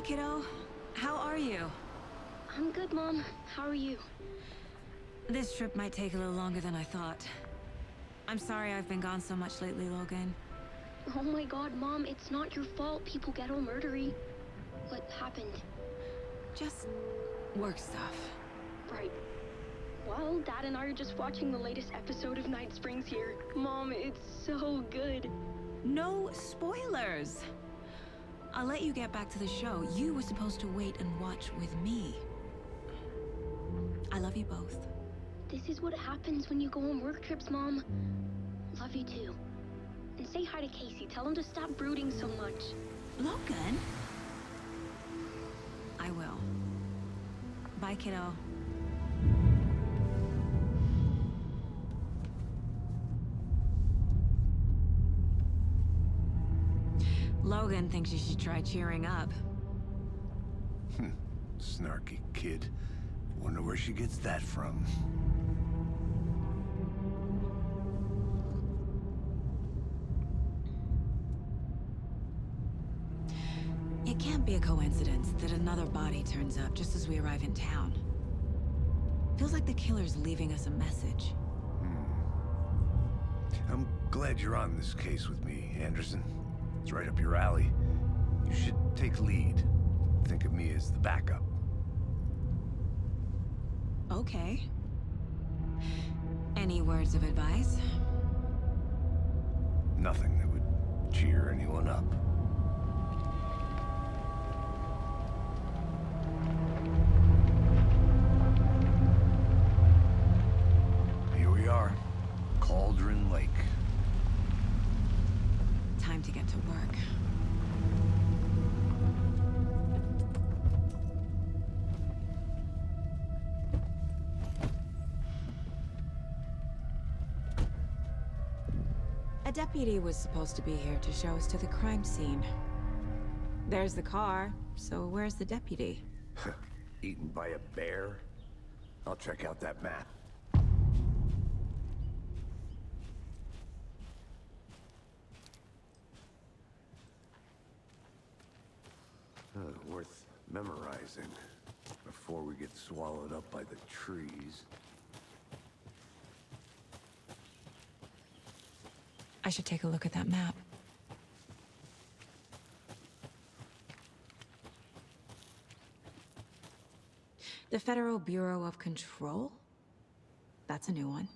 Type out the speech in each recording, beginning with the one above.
kiddo. How are you? I'm good, Mom. How are you? This trip might take a little longer than I thought. I'm sorry I've been gone so much lately, Logan. Oh my god, Mom, it's not your fault people get all murdery. What happened? Just work stuff. Right. Well, Dad and I are just watching the latest episode of Night Springs here. Mom, it's so good. No spoilers! I'll let you get back to the show. You were supposed to wait and watch with me. I love you both. This is what happens when you go on work trips, Mom. Love you too. And say hi to Casey. Tell him to stop brooding so much. Logan? I will. Bye, kiddo. Logan thinks you should try cheering up. Snarky kid. Wonder where she gets that from. It can't be a coincidence that another body turns up just as we arrive in town. Feels like the killer's leaving us a message. I'm glad you're on this case with me, Anderson. It's right up your alley. You should take lead. Think of me as the backup. Okay. Any words of advice? Nothing that would cheer anyone up. Here we are. Cauldron Lake. Time to get to work. A deputy was supposed to be here to show us to the crime scene. There's the car, so where's the deputy? Eaten by a bear? I'll check out that map. Worth memorizing before we get swallowed up by the trees. I should take a look at that map. The Federal Bureau of Control? That's a new one.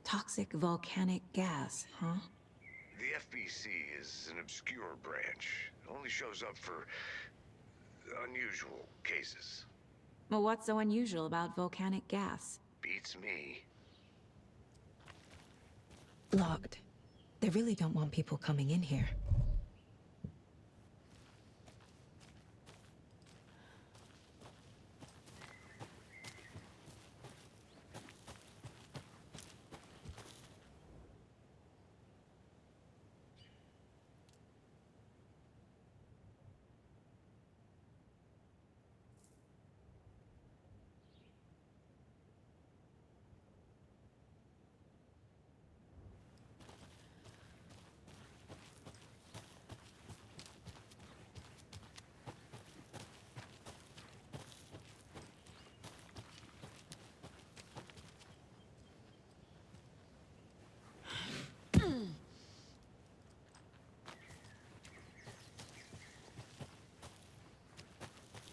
Toxic volcanic gas, huh? The FBC is an obscure branch. It only shows up for unusual cases. Well, what's so unusual about volcanic gas? Beats me. Locked. They really don't want people coming in here.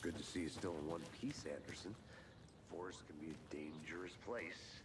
Good to see you still in one piece, Anderson. Forest can be a dangerous place.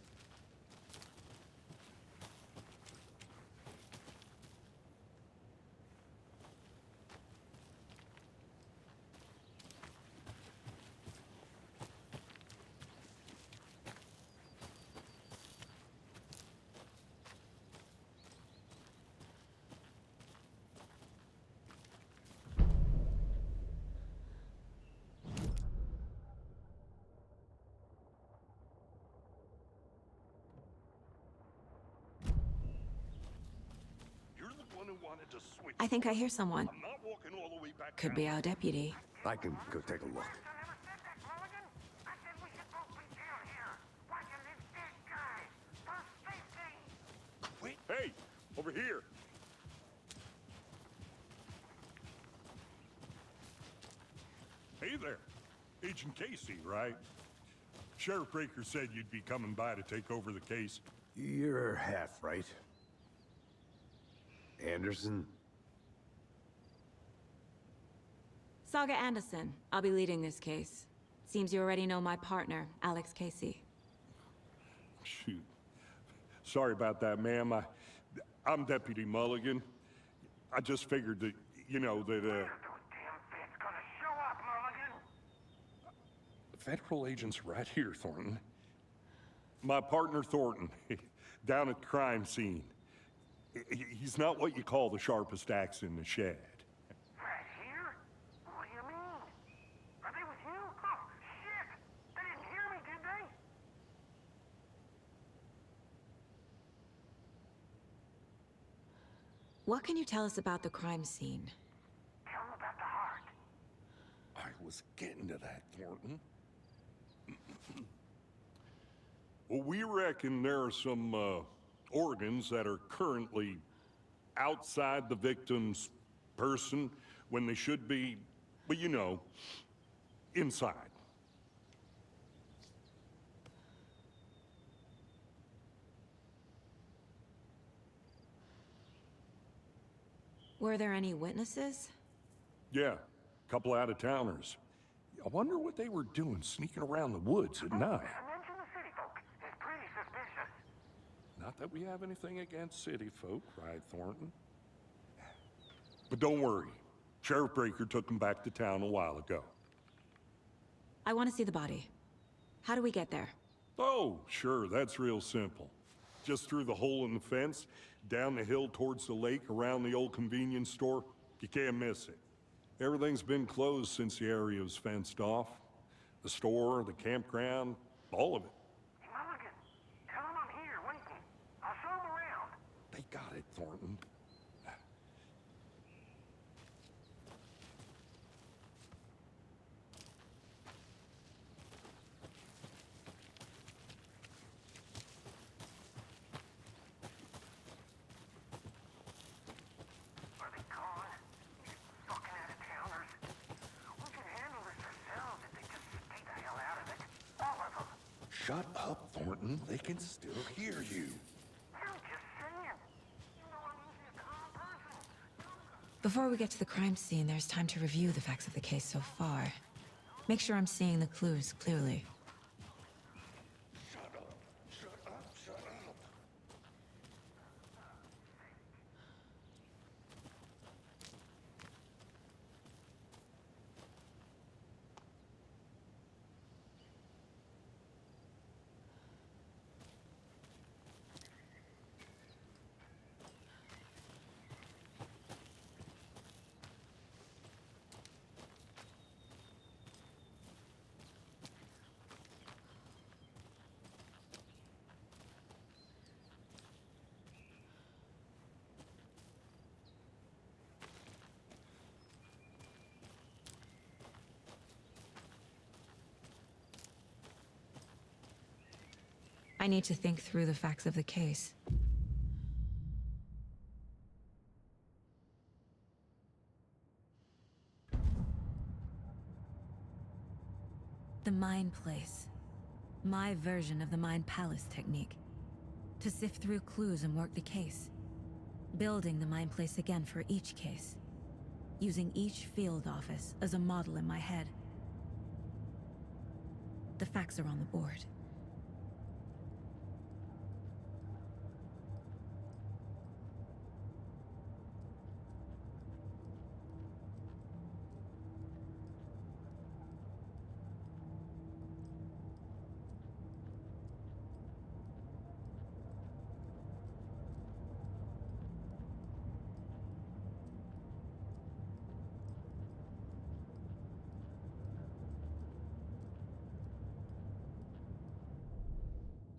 I think I hear someone. I'm not walking all the way back Could down. be our deputy. I can go take a look. Wait. Hey, over here. Agent Casey, right? Sheriff Breaker said you'd be coming by to take over the case. You're half right. Anderson? Saga Anderson. I'll be leading this case. Seems you already know my partner, Alex Casey. Shoot. Sorry about that, ma'am. I'm Deputy Mulligan. I just figured that, you know, that, Federal agents right here, Thornton. My partner, Thornton, down at the crime scene. He's not what you call the sharpest axe in the shed. Right here? What do you mean? Are they with you? Oh, shit! They didn't hear me, did they? What can you tell us about the crime scene? Tell them about the heart. I was getting to that, Thornton. Well, we reckon there are some organs that are currently outside the victim's person when they should be, well, you know, inside. Were there any witnesses? Yeah, a couple out-of-towners. I wonder what they were doing sneaking around the woods at night. Mention the city folk. It's pretty suspicious. Not that we have anything against city folk, right, Thornton? But don't worry. Sheriff Breaker took them back to town a while ago. I want to see the body. How do we get there? Oh, sure, that's real simple. Just through the hole in the fence, down the hill towards the lake, around the old convenience store. You can't miss it. Everything's been closed since the area was fenced off. The store, the campground, all of it. Hey, Mulligan, tell them I'm here, waiting. I'll show them around. They got it, Thornton. Are they gone? These fucking out-of-towners. We can handle this ourselves if they just stay the hell out of it. All of them. Shut up, Thornton. They can still hear you. I'm just saying. You know I'm usually a calm person. Before we get to the crime scene, there's time to review the facts of the case so far. Make sure I'm seeing the clues clearly. Shut up. Shut up. Shut up. I need to think through the facts of the case. The Mind Place. My version of the Mind Palace technique. To sift through clues and work the case. Building the Mind Place again for each case. Using each field office as a model in my head. The facts are on the board.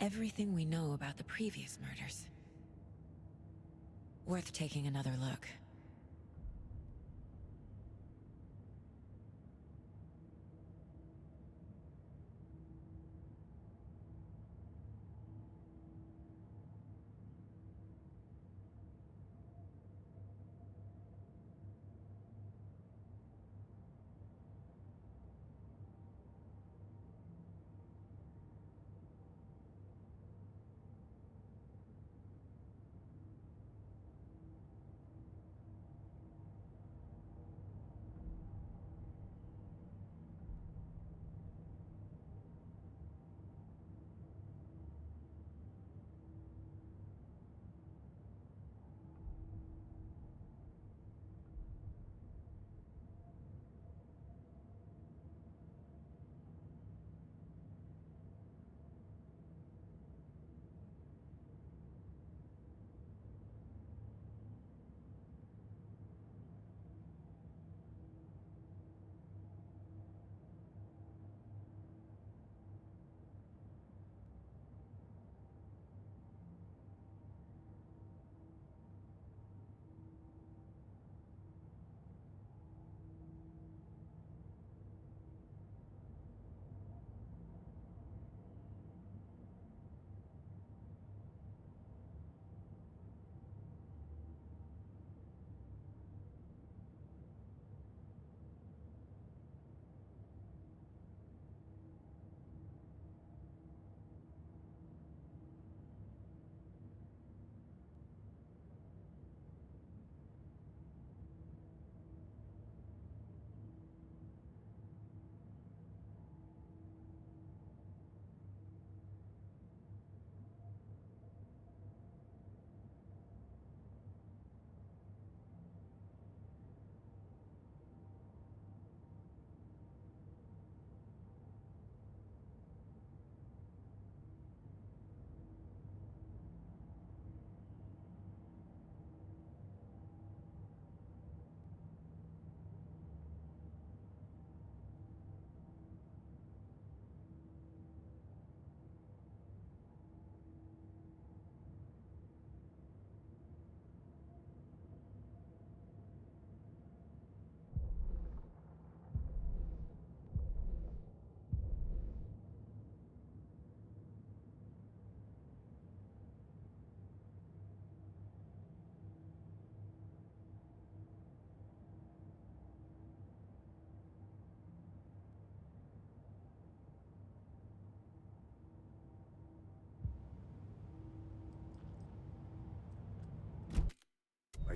Everything we know about the previous murders. Worth taking another look.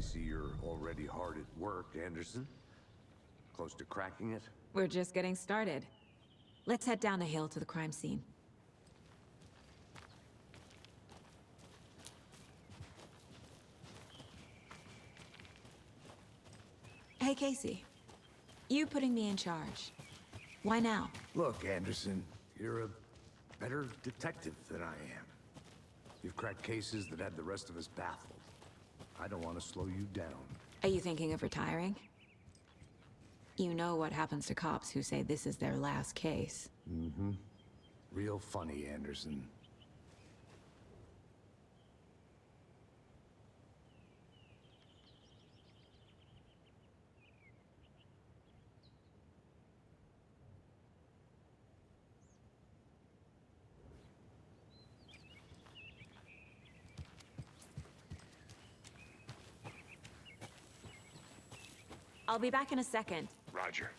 see you're already hard at work, Anderson. Close to cracking it? We're just getting started. Let's head down the hill to the crime scene. Hey, Casey. You putting me in charge. Why now? Look, Anderson, you're a better detective than I am. You've cracked cases that had the rest of us baffled. I don't want to slow you down. Are you thinking of retiring? You know what happens to cops who say this is their last case. Mm-hmm. Real funny, Anderson. I'll be back in a second. Roger.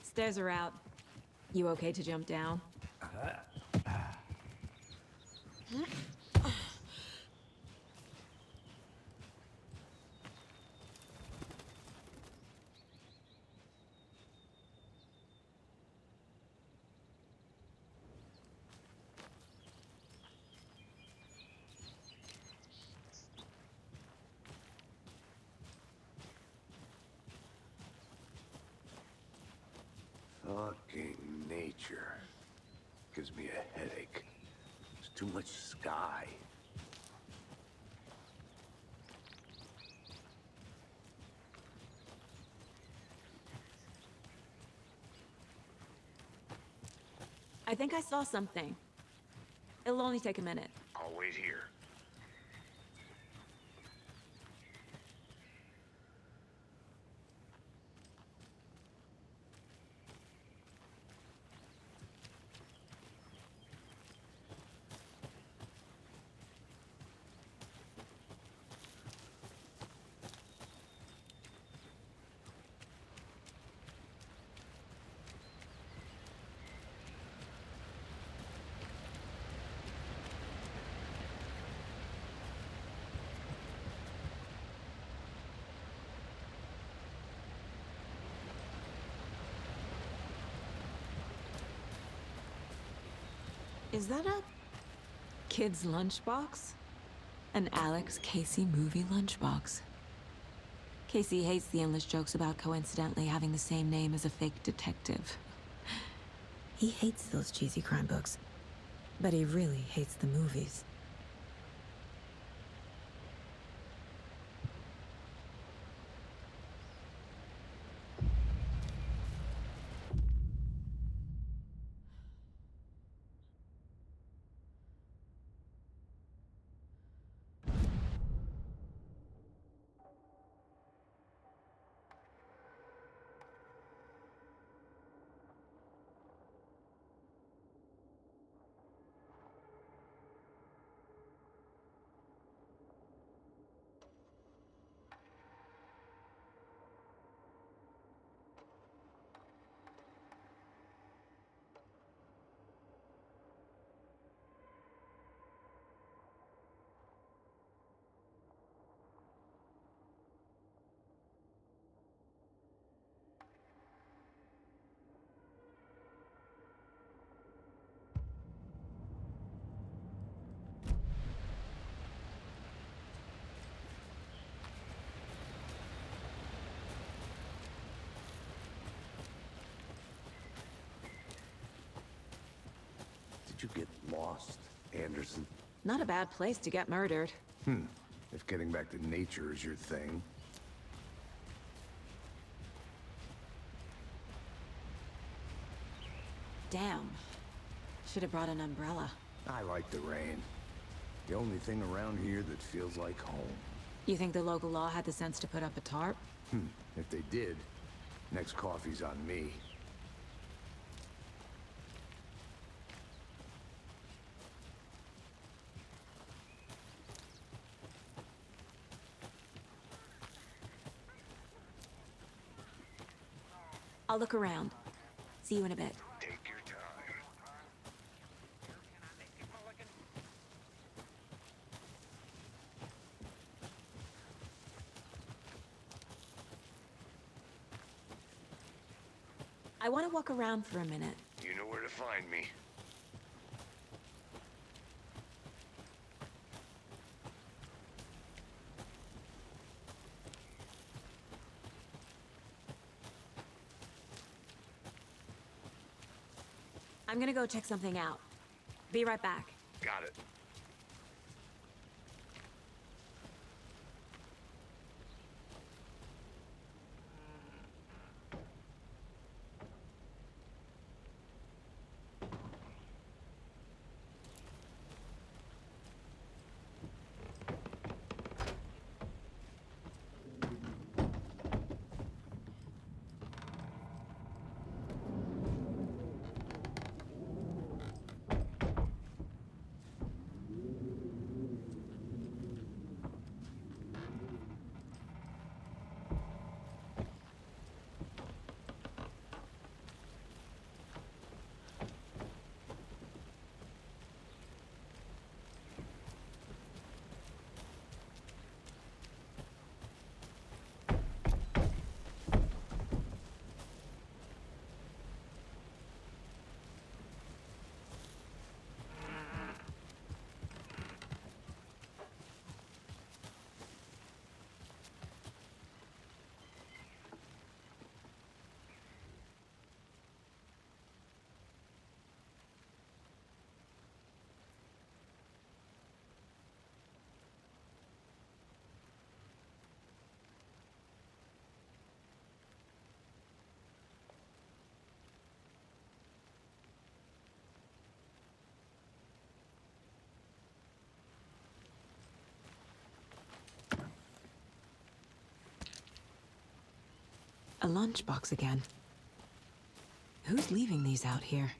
Stairs are out. You okay to jump down? Fucking nature. Gives me a headache. There's too much sky. I think I saw something. It'll only take a minute. I'll wait here. Is that a kid's lunchbox? An Alex Casey movie lunchbox. Casey hates the endless jokes about coincidentally having the same name as a fake detective. He hates those cheesy crime books, but he really hates the movies. Did you get lost, Anderson? Not a bad place to get murdered. If getting back to nature is your thing. Damn. Should have brought an umbrella. I like the rain. The only thing around here that feels like home. You think the local law had the sense to put up a tarp? If they did, next coffee's on me. I'll look around. See you in a bit. Take your time. I want to walk around for a minute. You know where to find me. I'm gonna go check something out. Be right back. Got it. A lunchbox again. Who's leaving these out here?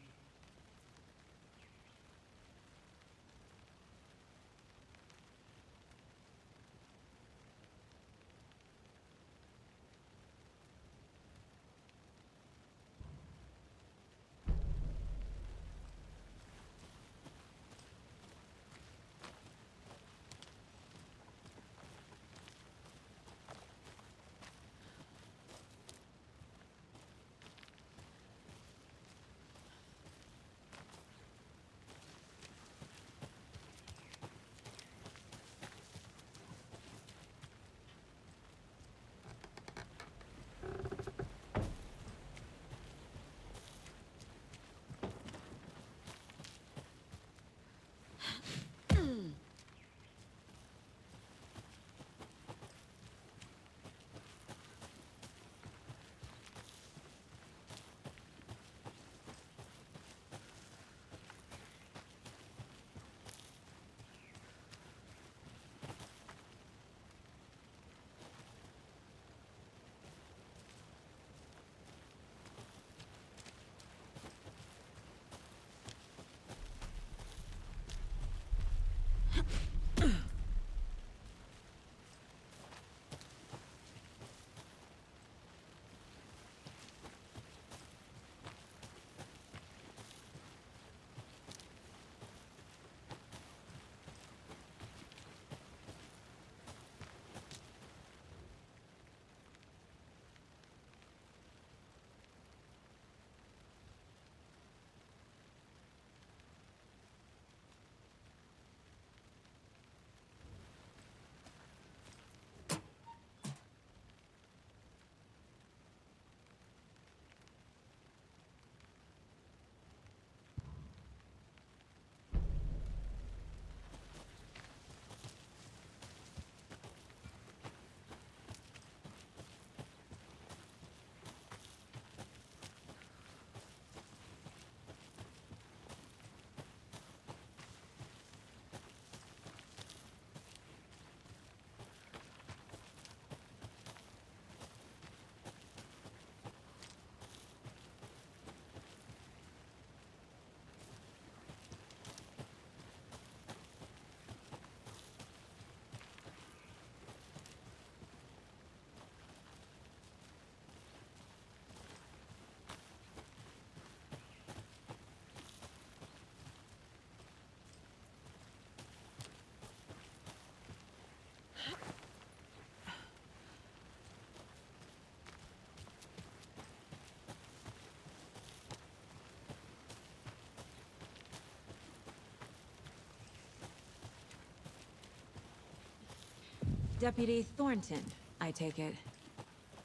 Deputy Thornton, I take it.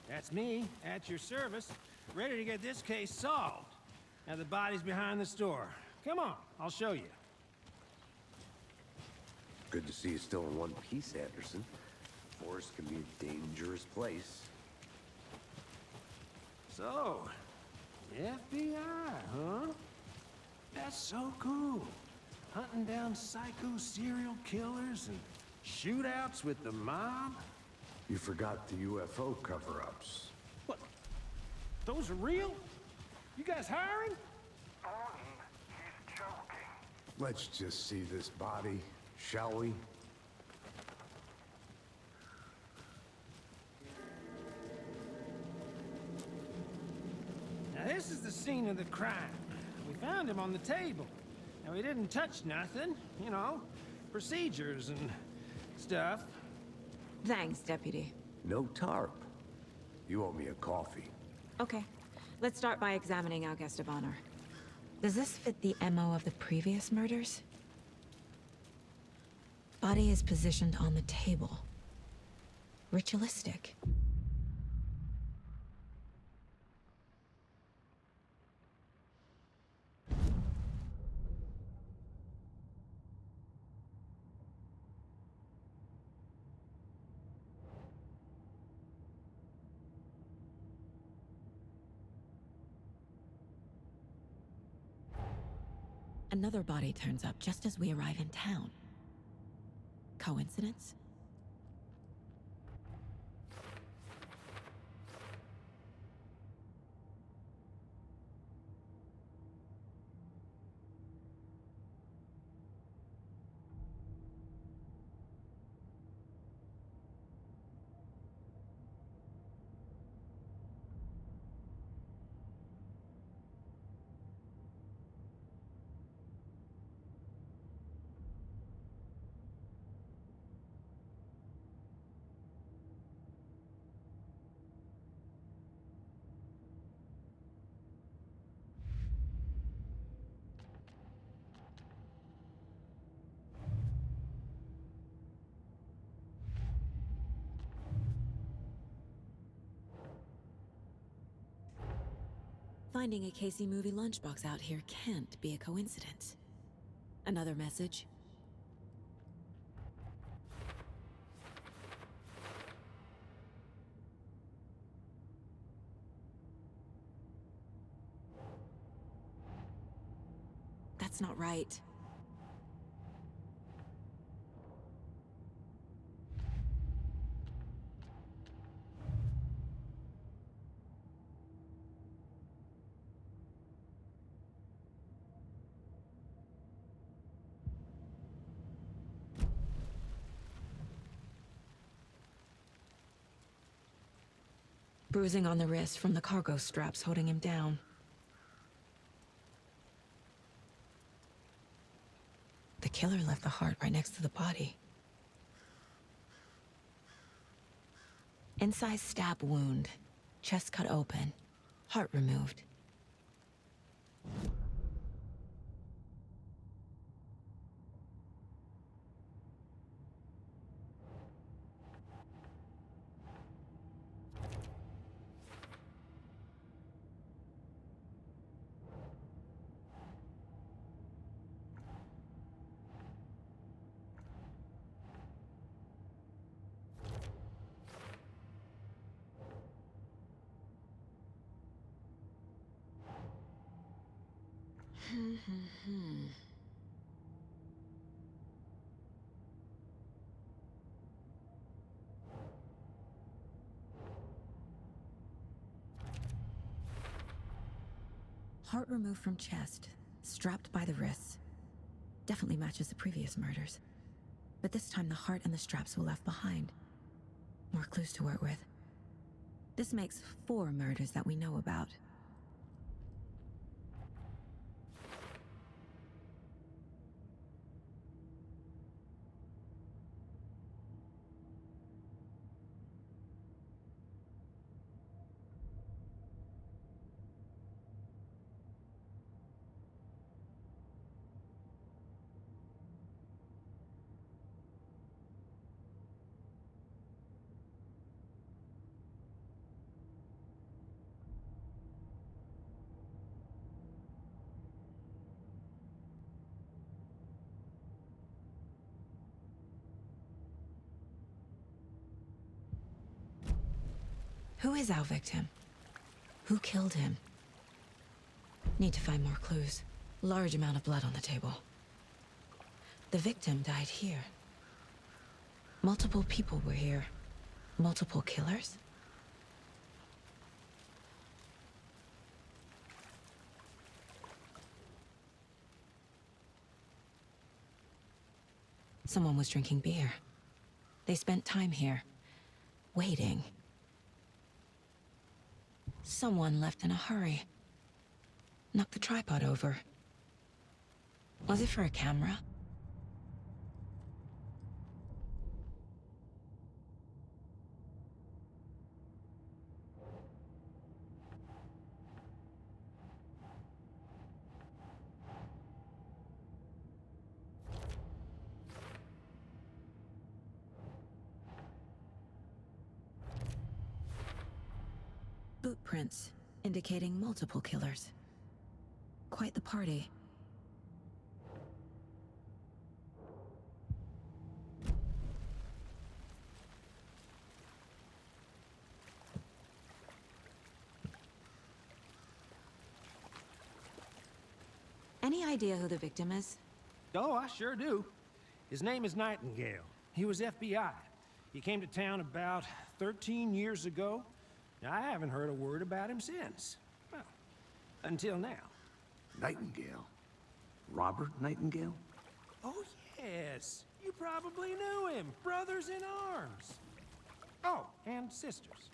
That's me, at your service, ready to get this case solved. Now the body's behind the store. Come on, I'll show you. Good to see you still in one piece, Anderson. Forest can be a dangerous place. So, FBI, huh? That's so cool. Hunting down psycho serial killers and shootouts with the mob? You forgot the UFO cover-ups. What? Those are real? You guys hiring? Thornton, he's joking. Let's just see this body, shall we? Now this is the scene of the crime. We found him on the table. Now we didn't touch nothing, you know, procedures and stuff. Thanks, Deputy. No tarp. You owe me a coffee. Okay, let's start by examining our guest of honor. Does this fit the MO of the previous murders? Body is positioned on the table. Ritualistic. Another body turns up just as we arrive in town. Coincidence? Finding a Casey movie lunchbox out here can't be a coincidence. Another message? That's not right. Bruising on the wrist from the cargo straps holding him down. The killer left the heart right next to the body. Incised stab wound. Chest cut open. Heart removed. Heart removed from chest, strapped by the wrists. Definitely matches the previous murders. But this time the heart and the straps were left behind. More clues to work with. This makes 4 murders that we know about. Who is our victim? Who killed him? Need to find more clues. Large amount of blood on the table. The victim died here. Multiple people were here. Multiple killers? Someone was drinking beer. They spent time here, waiting. Someone left in a hurry. Knocked the tripod over. Was it for a camera? Boot prints, indicating multiple killers. Quite the party. Any idea who the victim is? Oh, I sure do. His name is Nightingale. He was FBI. He came to town about 13 years ago. I haven't heard a word about him since. Well, until now. Nightingale? Robert Nightingale? Oh, yes. You probably knew him. Brothers in arms. Oh, and sisters.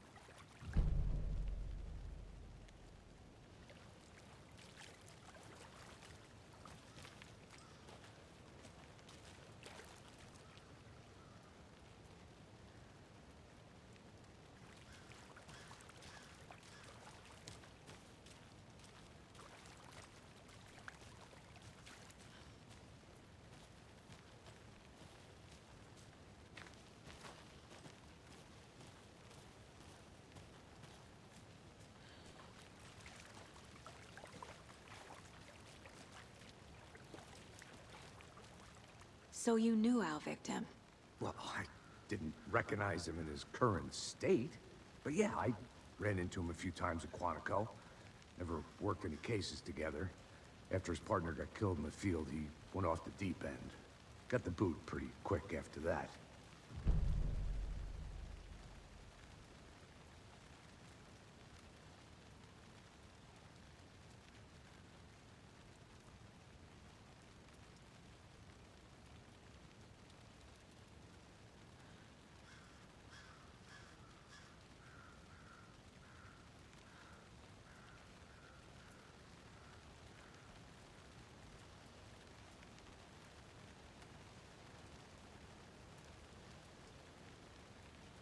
So you knew our victim? Well, I didn't recognize him in his current state. But yeah, I ran into him a few times at Quantico. Never worked any cases together. After his partner got killed in the field, he went off the deep end. Got the boot pretty quick after that.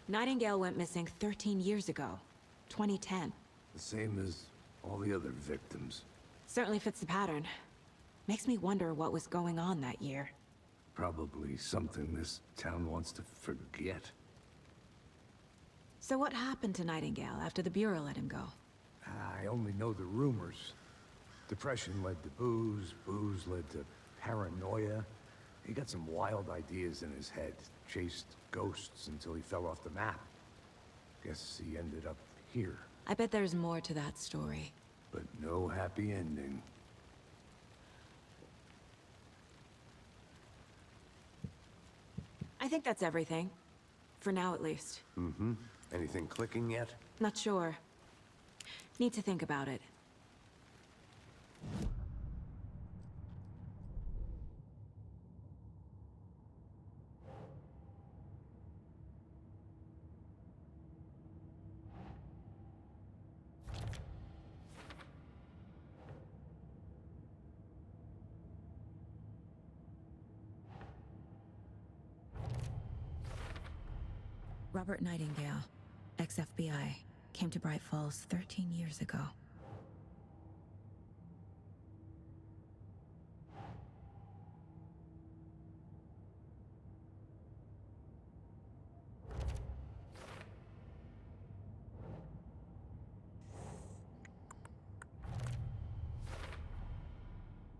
Nightingale went missing 13 years ago. 2010. The same as all the other victims. Certainly fits the pattern. Makes me wonder what was going on that year. Probably something this town wants to forget. So what happened to Nightingale after the Bureau let him go? I only know the rumors. Depression led to booze, booze led to paranoia. He got some wild ideas in his head, chased ghosts until he fell off the map. Guess he ended up here, I bet there's more to that story. but no happy ending. I think that's everything. For now, at least. Mm-hmm. Anything clicking yet? Not sure. Need to think about it. Robert Nightingale, ex-FBI, came to Bright Falls 13 years ago.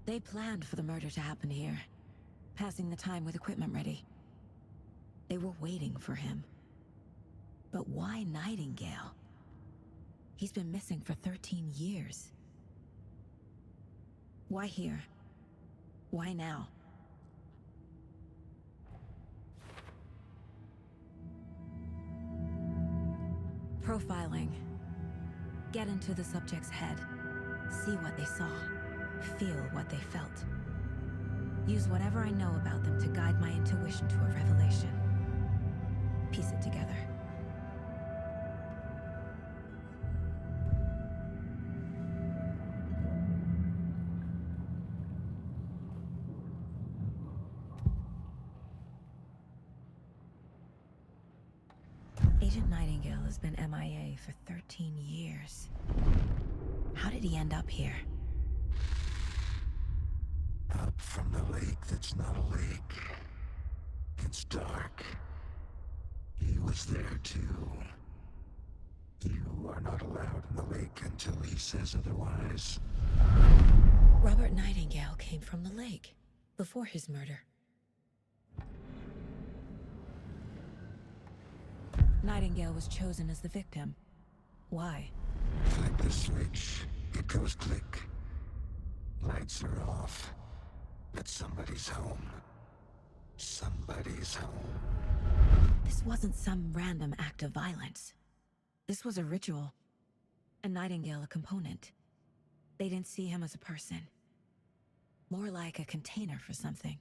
They planned for the murder to happen here, passing the time with equipment ready. They were waiting for him. But why Nightingale? He's been missing for 13 years. Why here? Why now? Profiling. Get into the subject's head. See what they saw. Feel what they felt. Use whatever I know about them to guide my intuition to a revelation. Piece it together. Agent Nightingale has been MIA for 13 years. How did he end up here? Up from the lake that's not a lake. It's dark. He was there too. You are not allowed in the lake until he says otherwise. Robert Nightingale came from the lake, before his murder. Nightingale was chosen as the victim. Why? Flip the switch. It goes click. Lights are off. But somebody's home. Somebody's home. This wasn't some random act of violence. This was a ritual. And Nightingale a component. They didn't see him as a person. More like a container for something.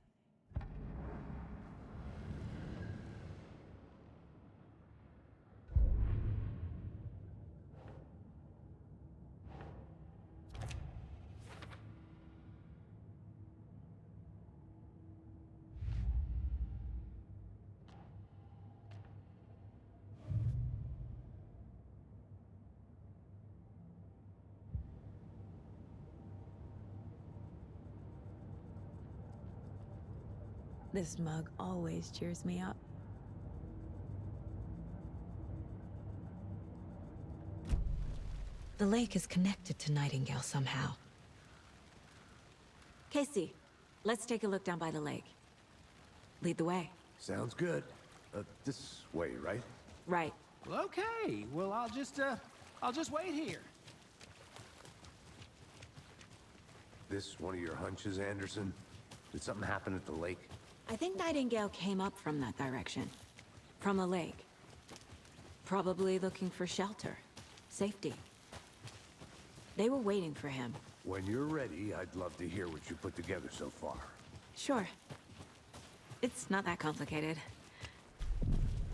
This mug always cheers me up. The lake is connected to Nightingale somehow. Casey, let's take a look down by the lake. Lead the way. Sounds good. This way, right? Right. Well, okay. Well, I'll just wait here. This one of your hunches, Anderson? Did something happen at the lake? I think Nightingale came up from that direction. From the lake. Probably looking for shelter. Safety. They were waiting for him. When you're ready, I'd love to hear what you put together so far. Sure. It's not that complicated.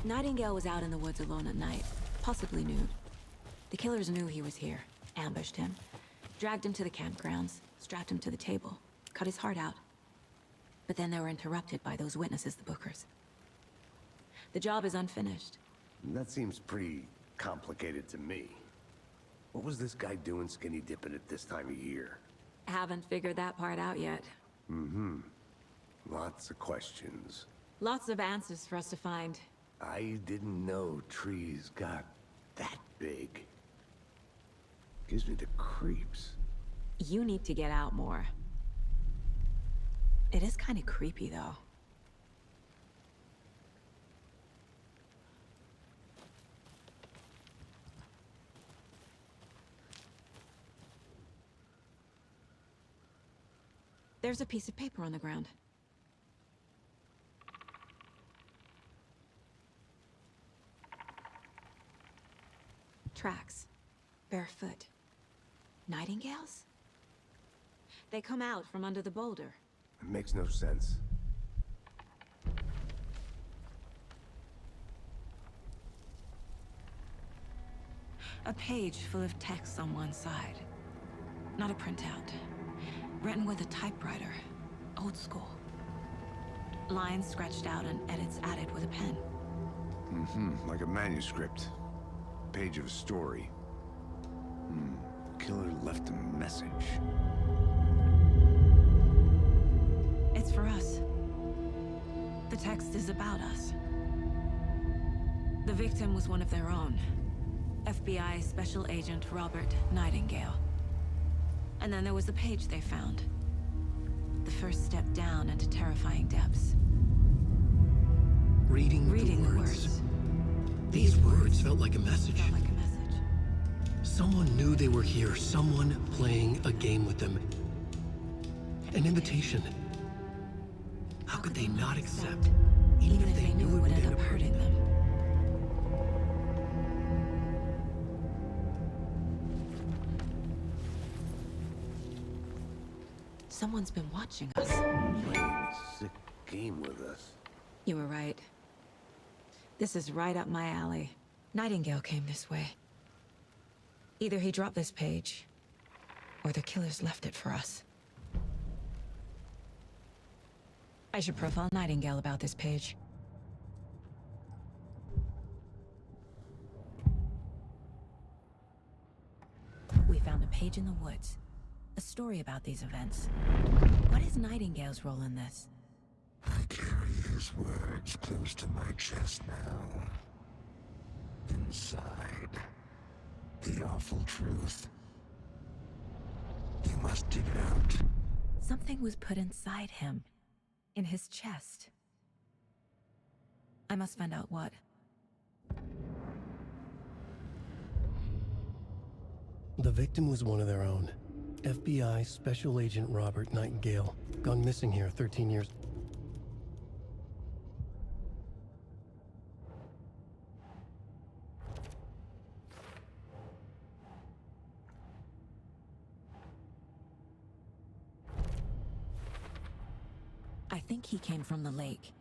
Nightingale was out in the woods alone at night, possibly nude. The killers knew he was here, ambushed him, dragged him to the campgrounds, strapped him to the table, cut his heart out. But then they were interrupted by those witnesses, the Bookers. The job is unfinished. That seems pretty complicated to me. What was this guy doing skinny dipping at this time of year? Haven't figured that part out yet. Mm-hmm. Lots of questions. Lots of answers for us to find. I didn't know trees got that big. Gives me the creeps. You need to get out more. It is kind of creepy, though. There's a piece of paper on the ground. Tracks. Barefoot. Nightingales? They come out from under the boulder. It makes no sense. A page full of text on one side. Not a printout. Written with a typewriter. Old school. Lines scratched out and edits added with a pen. Mm-hmm, like a manuscript. Page of a story. Killer left a message. It's for us. The text is about us. The victim was one of their own. FBI Special Agent Robert Nightingale. And then there was the page they found. The first step down into terrifying depths. Reading the words. These words felt like a message. Felt like a message. Someone knew they were here. Someone playing a game with them. An invitation. How could they not accept? Even if they knew it would end up hurting them. Someone's been watching us. Playing a sick game with us. You were right. This is right up my alley. Nightingale came this way. Either he dropped this page, or the killers left it for us. I should profile Nightingale about this page. We found a page in the woods. A story about these events. What is Nightingale's role in this? I carry his words close to my chest now. Inside, the awful truth. You must dig it out. Something was put inside him. In his chest. I must find out what. The victim was one of their own. FBI Special Agent Robert Nightingale. Gone missing here 13 years. I think he came from the lake.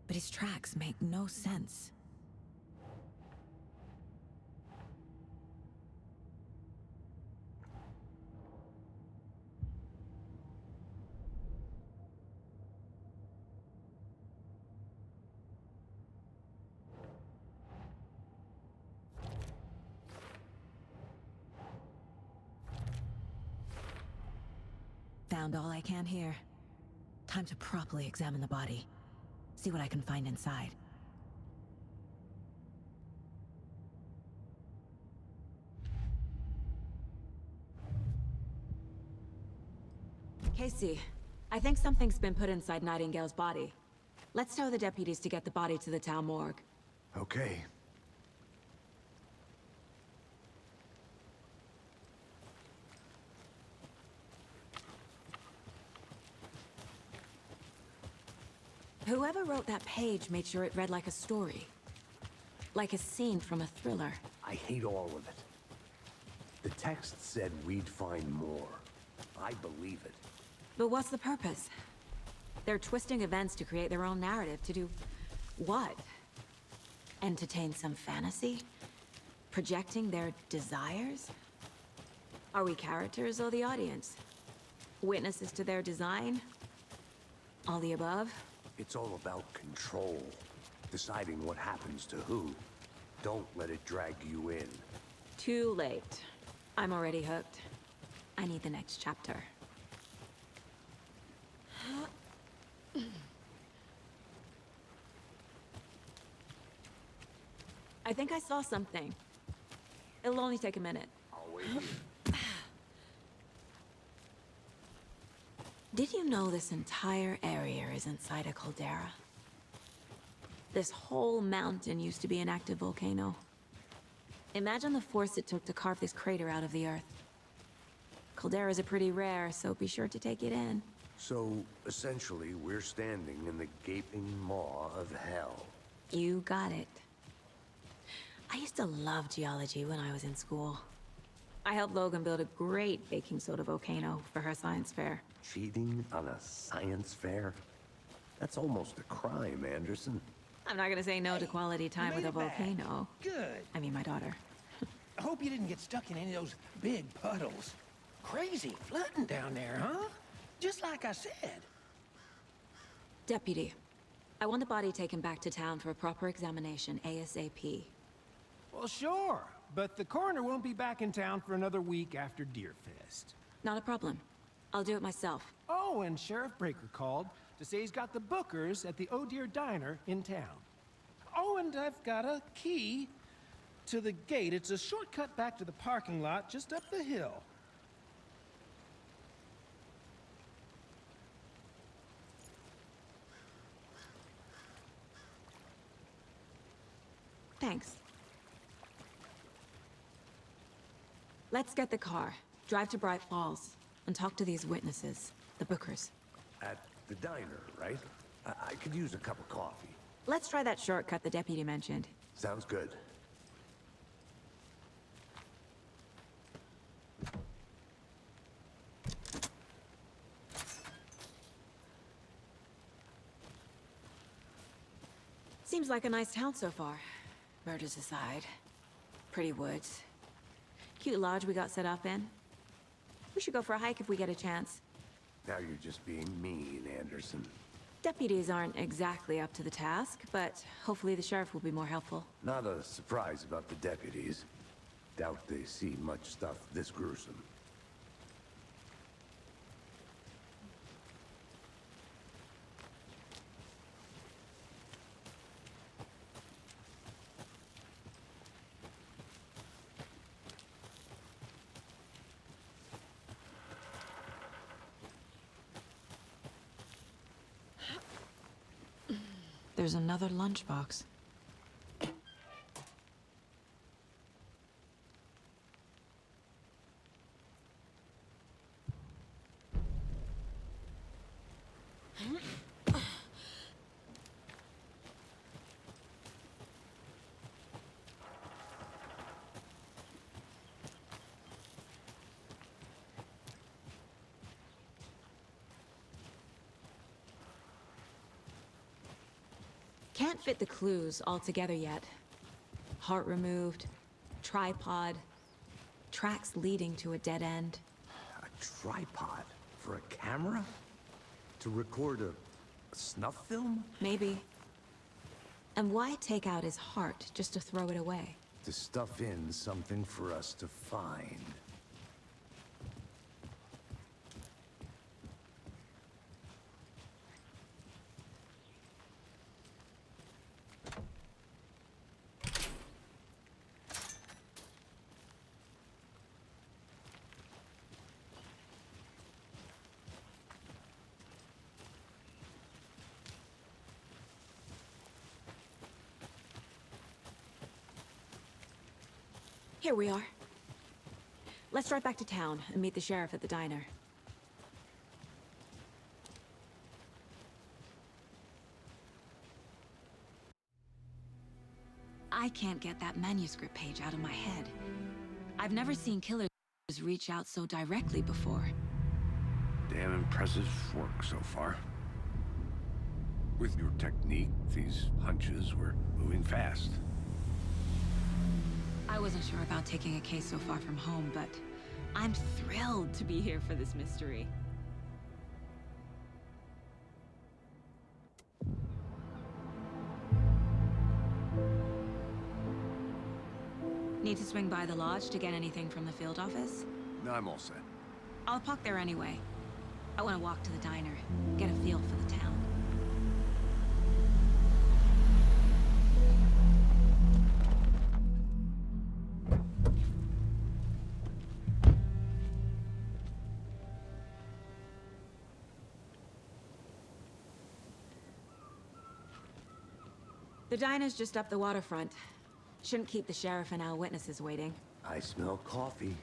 But his tracks make no sense. Found all I can here. Time to properly examine the body. See what I can find inside. Casey, I think something's been put inside Nightingale's body. Let's tell the deputies to get the body to the town morgue. Okay. Whoever wrote that page made sure it read like a story. Like a scene from a thriller. I hate all of it. The text said we'd find more. I believe it. But what's the purpose? They're twisting events to create their own narrative. To do what? Entertain some fantasy? Projecting their desires? Are we characters or the audience? Witnesses to their design? All the above? It's all about control. Deciding what happens to who. Don't let it drag you in. Too late. I'm already hooked. I need the next chapter. I think I saw something. It'll only take a minute. I'll wait here. Did you know this entire area is inside a caldera? This whole mountain used to be an active volcano. Imagine the force it took to carve this crater out of the earth. Calderas are pretty rare, so be sure to take it in. So, essentially, we're standing in the gaping maw of hell. You got it. I used to love geology when I was in school. I helped Logan build a great baking soda volcano for her science fair. Cheating on a science fair? That's almost a crime, Anderson. I'm not gonna say no to quality time with a volcano. Good. I mean, my daughter. I hope you didn't get stuck in any of those big puddles. Crazy flooding down there, huh? Just like I said. Deputy, I want the body taken back to town for a proper examination, ASAP. Well, sure. But the coroner won't be back in town for another week after Deerfest. Not a problem. I'll do it myself. Oh, and Sheriff Breaker called to say he's got the Bookers at the Oh Dear Diner in town. Oh, and I've got a key to the gate. It's a shortcut back to the parking lot just up the hill. Thanks. Let's get the car, drive to Bright Falls, and talk to these witnesses, the Bookers. At the diner, right? I could use a cup of coffee. Let's try that shortcut the deputy mentioned. Sounds good. Seems like a nice town so far. Murders aside. Pretty woods. Cute lodge we got set up in. We should go for a hike if we get a chance. Now you're just being mean, Anderson. Deputies aren't exactly up to the task, but hopefully the sheriff will be more helpful. Not a surprise about the deputies. Doubt they see much stuff this gruesome. There's another lunchbox. Can't fit the clues all together yet. Heart removed, tripod, tracks leading to a dead end. A tripod? For a camera? To record a snuff film? Maybe. And why take out his heart just to throw it away? To stuff in something for us to find. Here we are. Let's drive back to town and meet the sheriff at the diner. I can't get that manuscript page out of my head. I've never seen killers reach out so directly before. Damn impressive work so far. With your technique, these hunches were moving fast. I wasn't sure about taking a case so far from home, but I'm thrilled to be here for this mystery. Need to swing by the lodge to get anything from the field office? No, I'm all set. I'll park there anyway. I want to walk to the diner, get a feel for the town. The diner's just up the waterfront. Shouldn't keep the sheriff and our witnesses waiting. I smell coffee.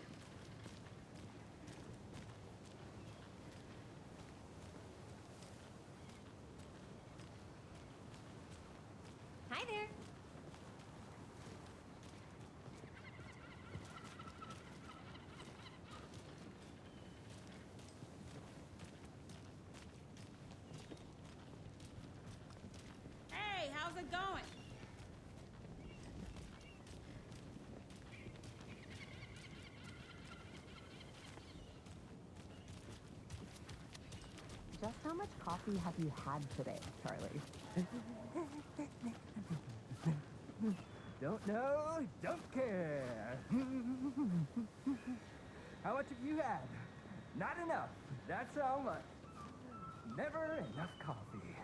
Hi there. Hey, how's it going? Just how much coffee have you had today, Charlie? Don't know, don't care. How much have you had? Not enough. That's how much. Never enough coffee.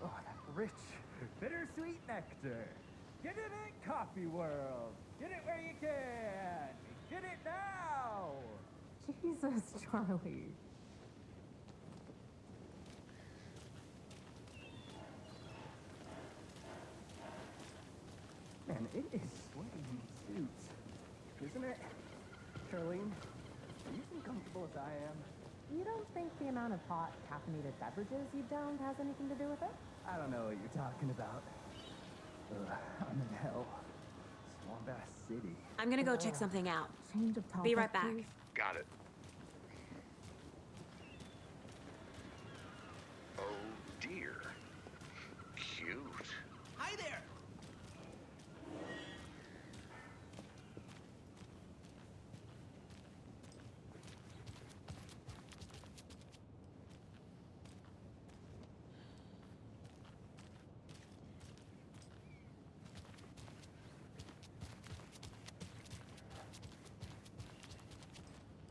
Oh, that rich, bittersweet nectar. Get it in Coffee World. Get it where you can. Get it now. Jesus, Charlie. Man, it is sweaty in these suits, isn't it? Charlene, are you as comfortable as I am? You don't think the amount of hot, caffeinated beverages you downed has anything to do with it? I don't know what you're talking about. I'm in hell. Swamp-ass city. I'm gonna go check something out. Change of topic, Be right back. please. Got it. Oh dear. Cute. Hi there!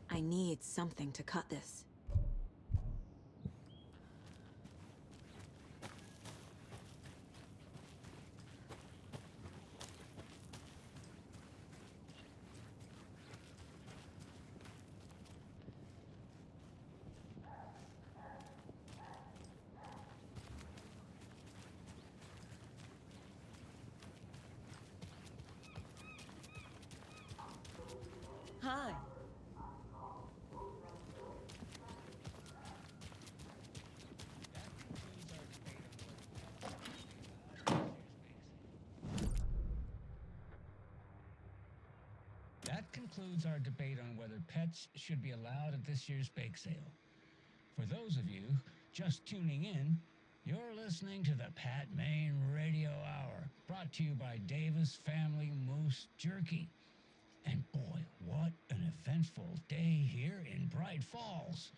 I need something to cut this. Hi. That concludes our debate on whether pets should be allowed at this year's bake sale. For those of you just tuning in, you're listening to the Pat Maine Radio Hour, brought to you by Davis Family Moose Jerky. And boy, what an eventful day here in Bright Falls.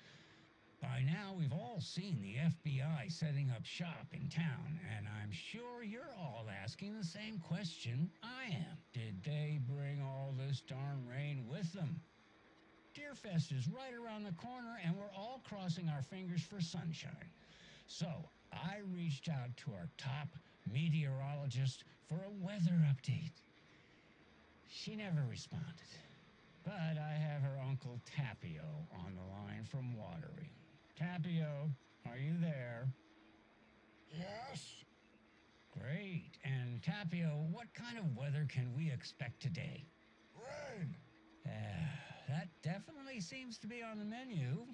By now, we've all seen the FBI setting up shop in town, and I'm sure you're all asking the same question I am. Did they bring all this darn rain with them? Deerfest is right around the corner, and we're all crossing our fingers for sunshine. So, I reached out to our top meteorologist for a weather update. She never responded, but I have her Uncle Tapio on the line from Watery. Tapio, are you there? Yes? Great. And Tapio, what kind of weather can we expect today? Rain! That definitely seems to be on the menu.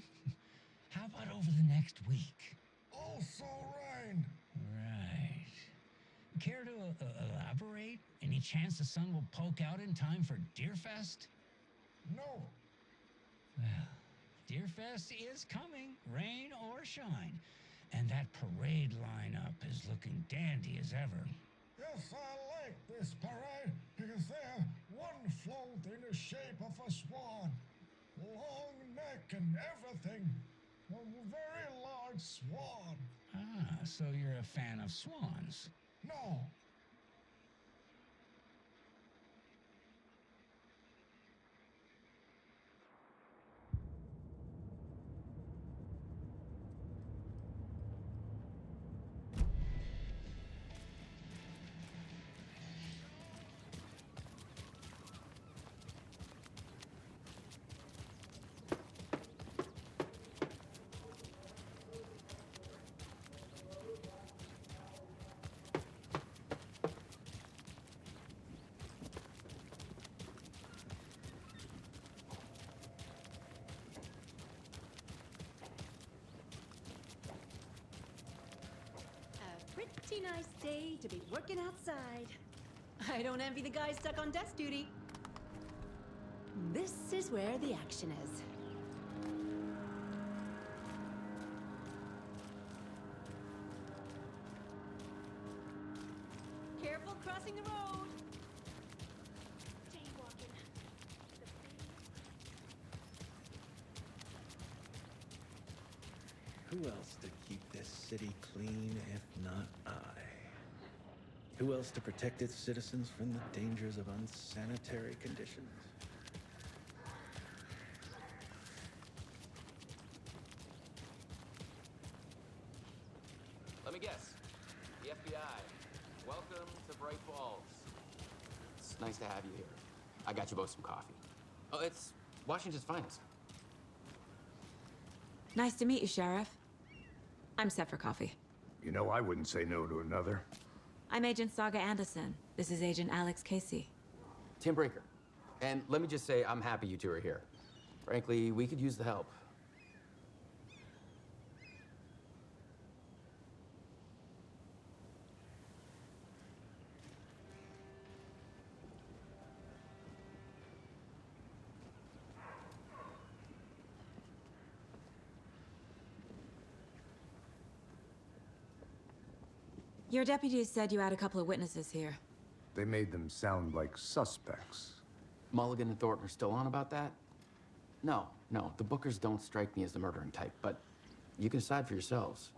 How about over the next week? Also rain! Right. Care to elaborate? Any chance the sun will poke out in time for Deerfest? No. Well, Deerfest is coming, rain or shine. And that parade lineup is looking dandy as ever. Yes, I like this parade because they have one float in the shape of a swan. Long neck and everything. A very large swan. Ah, so you're a fan of swans. No. Pretty nice day to be working outside. I don't envy the guys stuck on desk duty. This is where the action is. Careful crossing the road. Jaywalking. Who else to keep this city clean if not I? Who else to protect its citizens from the dangers of unsanitary conditions? Let me guess. The FBI. Welcome to Bright Falls. It's nice to have you here. I got you both some coffee. Oh, it's Washington's finest. Nice to meet you, Sheriff. I'm set for coffee. You know, I wouldn't say no to another. I'm Agent Saga Anderson. This is Agent Alex Casey. Tim Breaker. And let me just say, I'm happy you two are here. Frankly, we could use the help. Your deputies said you had a couple of witnesses here. They made them sound like suspects. Mulligan and Thornton are still on about that? No, the Bookers don't strike me as the murdering type, but you can decide for yourselves.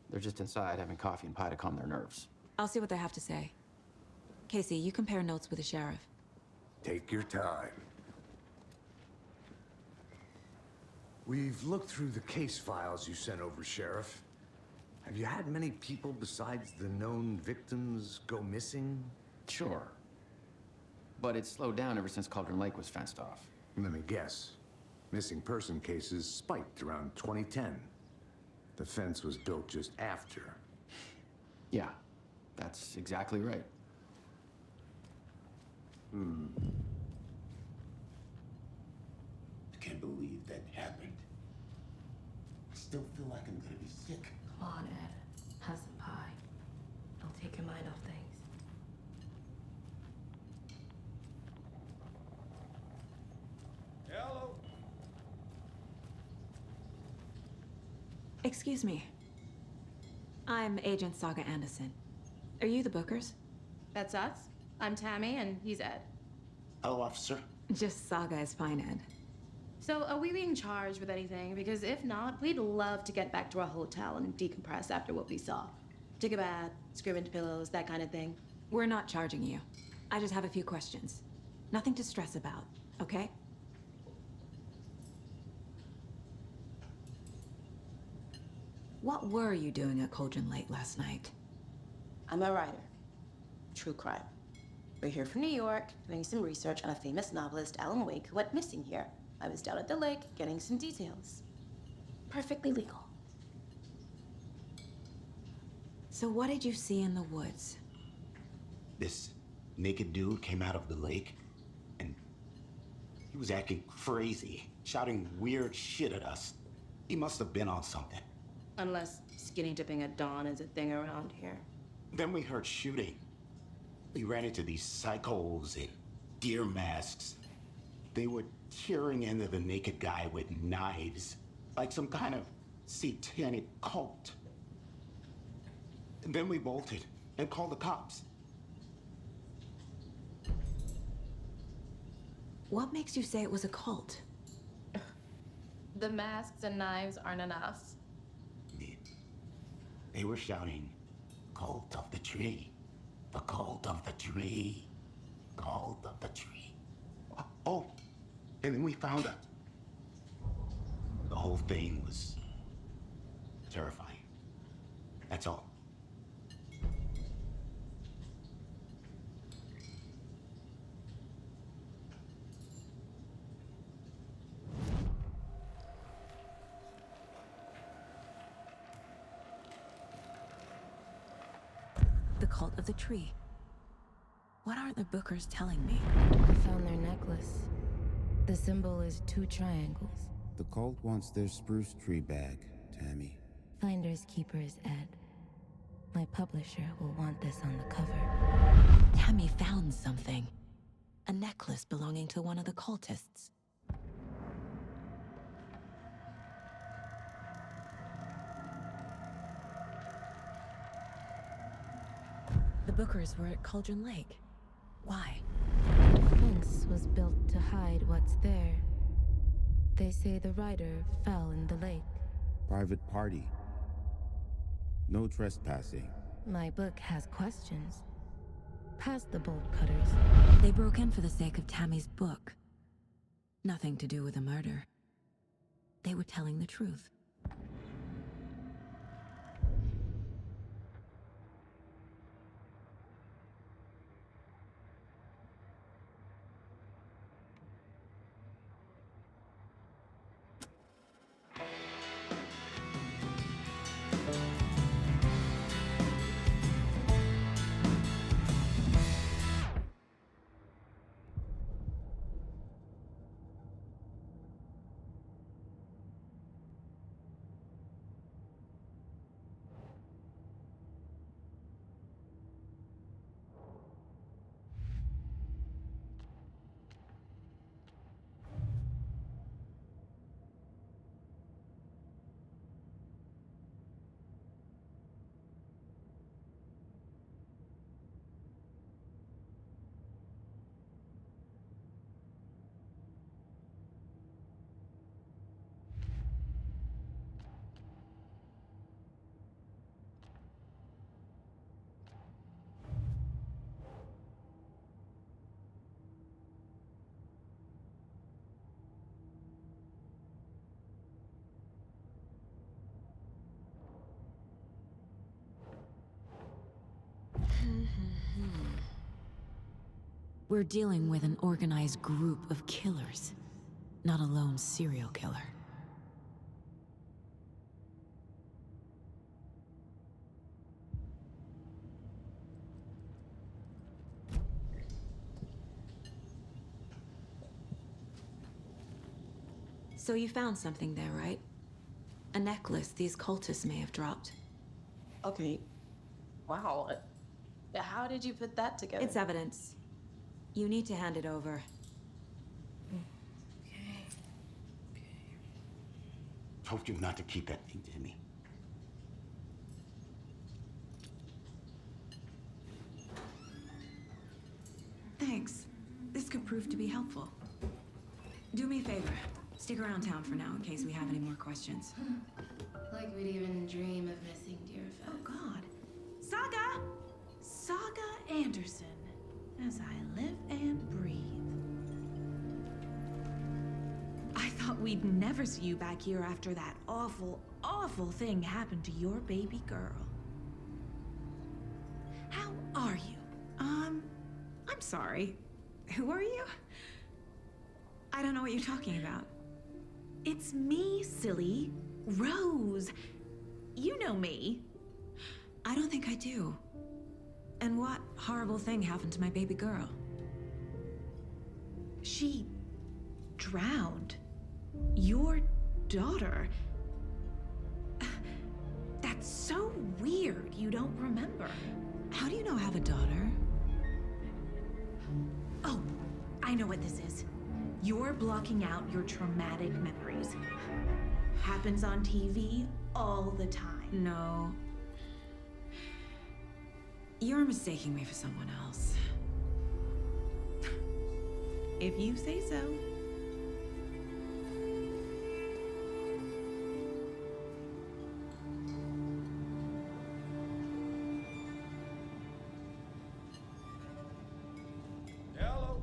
They're just inside having coffee and pie to calm their nerves. I'll see what they have to say. Casey, you compare notes with the sheriff. Take your time. We've looked through the case files you sent over, Sheriff. Have you had many people besides the known victims go missing? Sure. But it's slowed down ever since Cauldron Lake was fenced off. Let me guess. Missing person cases spiked around 2010. The fence was built just after. Yeah, that's exactly right. I can't believe that happened. I still feel like I'm gonna be sick. Come on, Ed. Have some pie. It'll take your mind off things. Hello. Excuse me. I'm Agent Saga Anderson. Are you the Bookers? That's us. I'm Tammy, and he's Ed. Hello, officer. Just Saga is fine, Ed. So, are we being charged with anything? Because if not, we'd love to get back to our hotel and decompress after what we saw. Take a bath, scream into pillows, that kind of thing. We're not charging you. I just have a few questions. Nothing to stress about, okay? What were you doing at Cauldron Lake last night? I'm a writer. True crime. We're here from New York, doing some research on a famous novelist, Alan Wake, who went missing here. I was down at the lake, getting some details. Perfectly legal. So what did you see in the woods? This naked dude came out of the lake, and he was acting crazy, shouting weird shit at us. He must have been on something. Unless skinny dipping at dawn is a thing around here. Then we heard shooting. We ran into these psychos in deer masks. They were tearing into the naked guy with knives, like some kind of satanic cult. And then we bolted and called the cops. What makes you say it was a cult? The masks and knives aren't enough. They were shouting, "Cult of the tree, the cult of the tree, cult of the tree." Oh, and then we found out. The whole thing was terrifying. That's all. The cult of the tree. What aren't the Bookers telling me? I found their necklace. The symbol is 2 triangles. The cult wants their spruce tree back, Tammy. Finders keepers, Ed. My publisher will want this on the cover. Tammy found something. A necklace belonging to one of the cultists. The Bookers were at Cauldron Lake. Why? The fence was built to hide what's there. They say the rider fell in the lake. Private party. No trespassing. My book has questions. Past the bolt cutters. They broke in for the sake of Tammy's book. Nothing to do with a murder. They were telling the truth. We're dealing with an organized group of killers, not a lone serial killer. So you found something there, right? A necklace these cultists may have dropped. Okay. Wow. How did you put that together? It's evidence. You need to hand it over. Told you not to keep that thing to me. Thanks. This could prove to be helpful. Do me a favor. Stick around town for now in case we have any more questions. Like we'd even dream of missing dear Fez. Oh, God. Saga! Saga Anderson. As I live and breathe. I thought we'd never see you back here after that awful, awful thing happened to your baby girl. How are you? I'm sorry. Who are you? I don't know what you're talking about. It's me, silly. Rose. You know me. I don't think I do. And what horrible thing happened to my baby girl? She drowned. Your daughter. That's so weird you don't remember. How do you know I have a daughter? Oh, I know what this is. You're blocking out your traumatic memories. Happens on TV all the time. No. You're mistaking me for someone else. If you say so. Hello.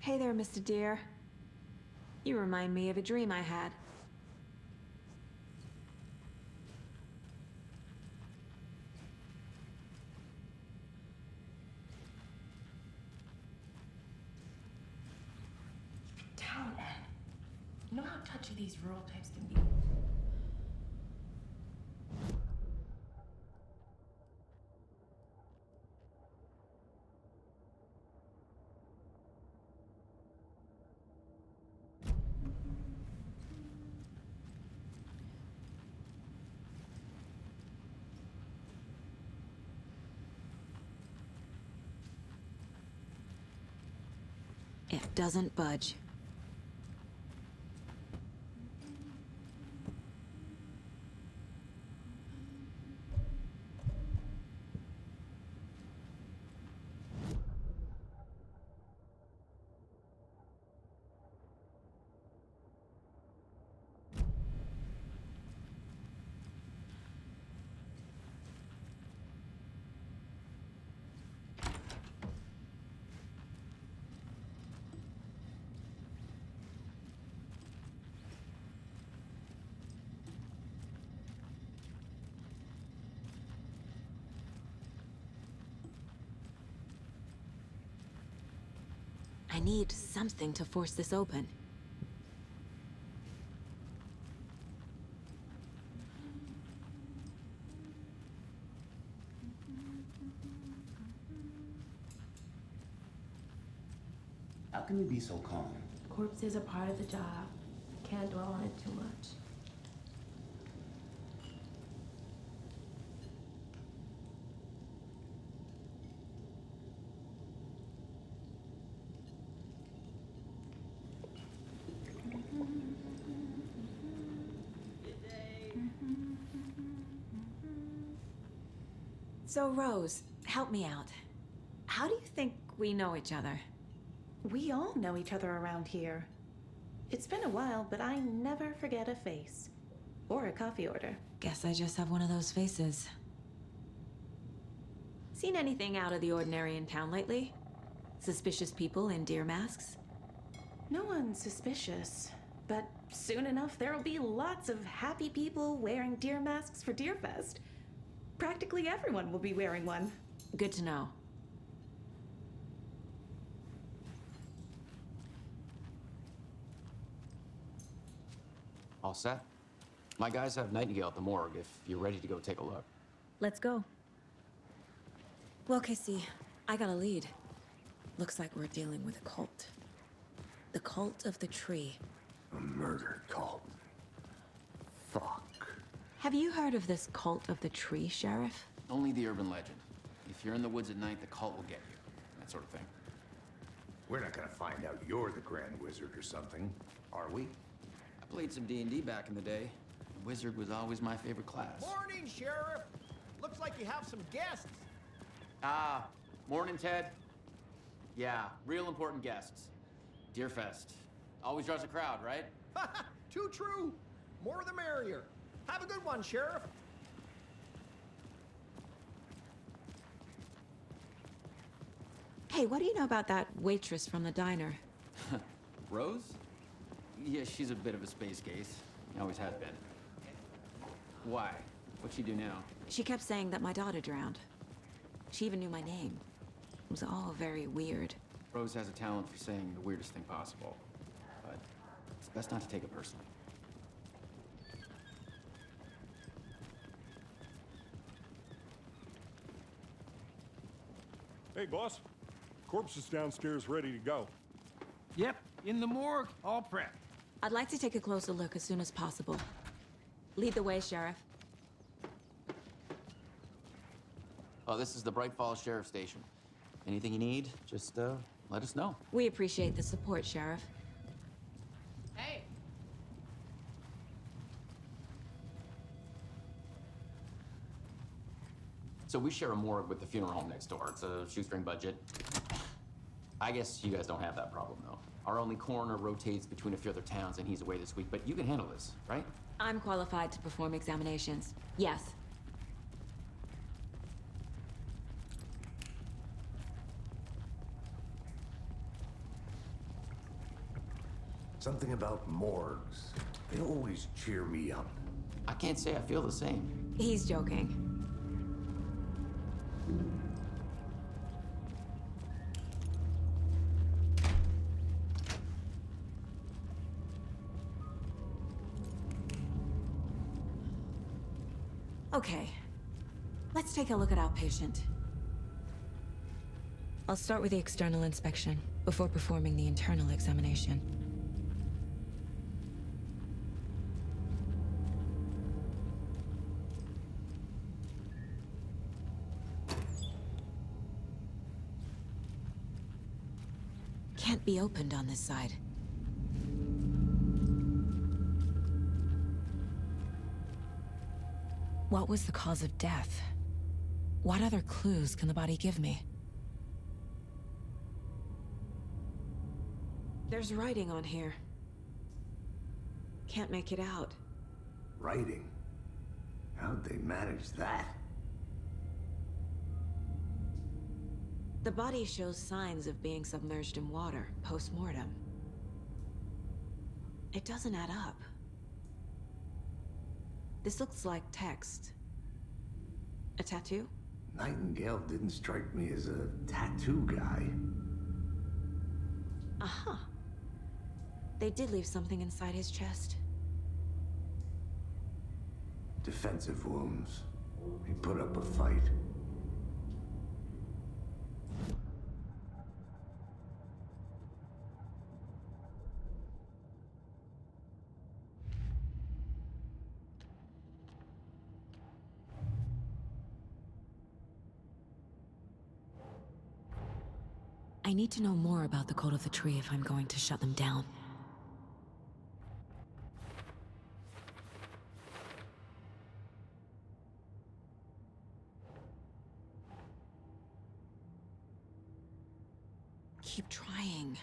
Hey there, Mr. Deer. You remind me of a dream I had. Down, Ed. You know how touchy these rural types can be. It doesn't budge. I need something to force this open. How can you be so calm? Corpses are part of the job. Can't dwell on it too much. So, Rose, help me out. How do you think we know each other? We all know each other around here. It's been a while, but I never forget a face. Or a coffee order. Guess I just have one of those faces. Seen anything out of the ordinary in town lately? Suspicious people in deer masks? No one's suspicious, but soon enough there'll be lots of happy people wearing deer masks for Deerfest. Practically everyone will be wearing one. Good to know. All set? My guys have Nightingale at the morgue if you're ready to go take a look. Let's go. Well, Casey, I got a lead. Looks like we're dealing with a cult. The Cult of the Tree. A murder cult. Fuck. Have you heard of this Cult of the Tree, Sheriff? Only the urban legend. If you're in the woods at night, the cult will get you. That sort of thing. We're not gonna find out you're the Grand Wizard or something, are we? I played some D&D back in the day. The wizard was always my favorite class. Morning, Sheriff. Looks like you have some guests. Ah, morning, Ted. Yeah, real important guests. Deerfest. Always draws a crowd, right? Too true. More the merrier. Have a good one, Sheriff. Hey, what do you know about that waitress from the diner? Rose? Yeah, she's a bit of a space case. Always has been. Why? What'd she do now? She kept saying that my daughter drowned. She even knew my name. It was all very weird. Rose has a talent for saying the weirdest thing possible. But it's best not to take it personally. Hey, boss. Corpse is downstairs ready to go. Yep, in the morgue, all prepped. I'd like to take a closer look as soon as possible. Lead the way, Sheriff. Oh, this is the Bright Falls Sheriff Station. Anything you need, just let us know. We appreciate the support, Sheriff. Hey. So we share a morgue with the funeral home next door. It's a shoestring budget. I guess you guys don't have that problem, though. Our only coroner rotates between a few other towns, and he's away this week, but you can handle this, right? I'm qualified to perform examinations. Yes. Something about morgues. They always cheer me up. I can't say I feel the same. He's joking. Okay, let's take a look at outpatient. I'll start with the external inspection before performing the internal examination. Can't be opened on this side. What was the cause of death? What other clues can the body give me? There's writing on here. Can't make it out. Writing? How'd they manage that? The body shows signs of being submerged in water post-mortem. It doesn't add up. This looks like text. A tattoo? Nightingale didn't strike me as a tattoo guy. Uh-huh. They did leave something inside his chest. Defensive wounds. He put up a fight. I need to know more about the Cult of the Tree if I'm going to shut them down. Keep trying.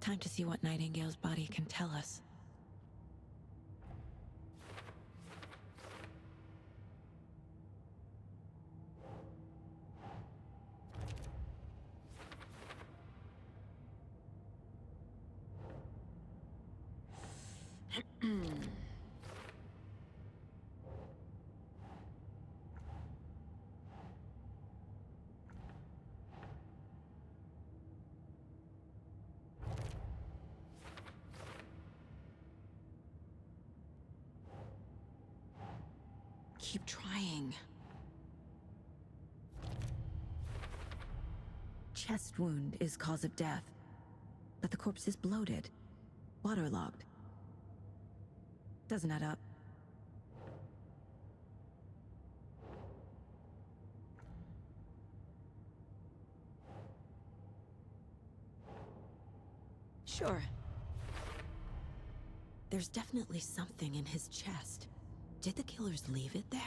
Time to see what Nightingale's body can tell us. Keep trying. Chest wound is cause of death, but the corpse is bloated, waterlogged. Doesn't add up. Sure. There's definitely something in his chest. Did the killers leave it there?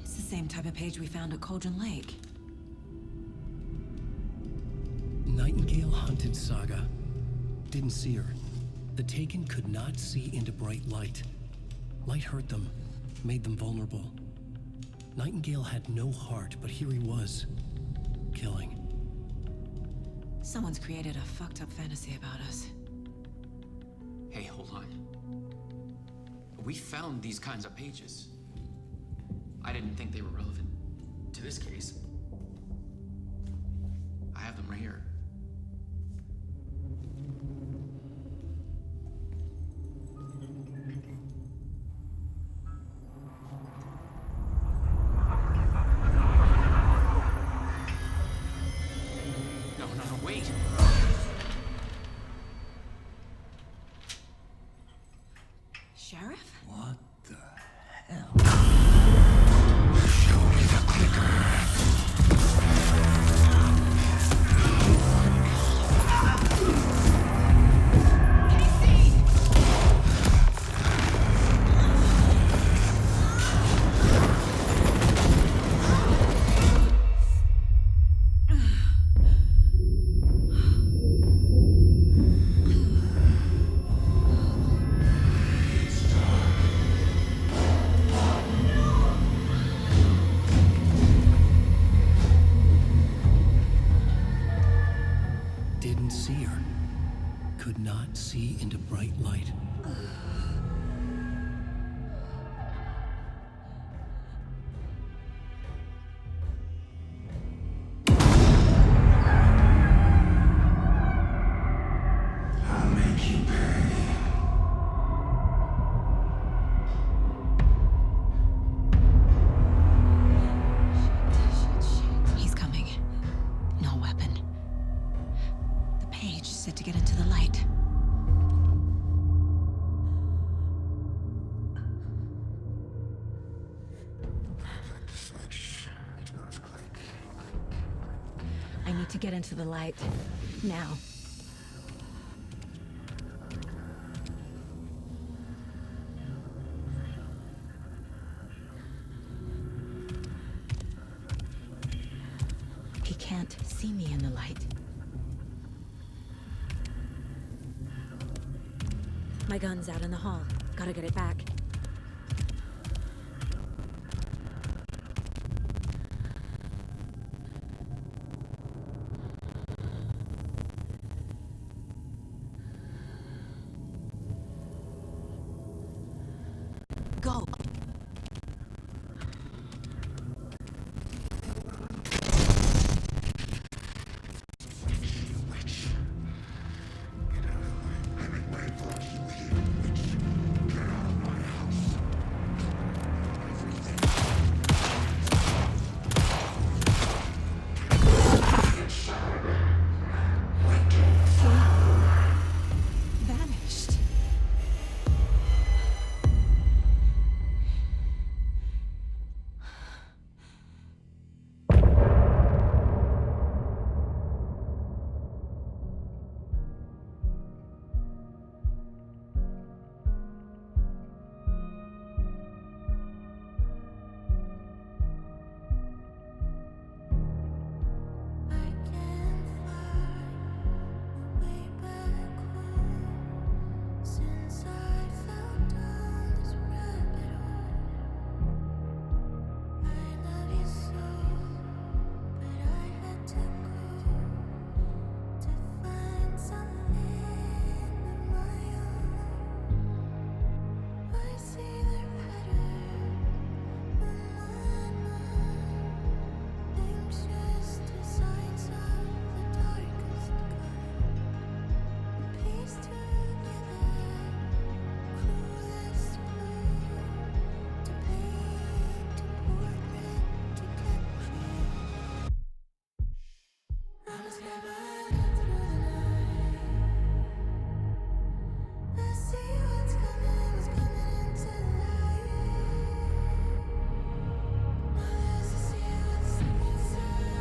Same type of page we found at Cauldron Lake. Nightingale hunted Saga. Didn't see her. The Taken could not see into bright light. Light hurt them, made them vulnerable. Nightingale had no heart, but here he was, killing. Someone's created a fucked up fantasy about us. Hey, hold on. We found these kinds of pages. I didn't think they were relevant to this case. I have them right here. No, wait! Sheriff? What the hell? Didn't see her. Could not see into bright light. I'll make you pay. He's coming. No weapon. The page said to get into the light. Get into the light. Now. He can't see me in the light. My gun's out in the hall. Gotta get it back. Go! Vanished. Since I fell down this rabbit hole, I love you so, but I had to go to find something of my own. I see their pattern on my mind, anxious designs of the darkest kind, piece together. Cruelest blue to paint a portrait to get free. I'm scared through the night. I see what's coming into the light. Now there's a sea with something inside.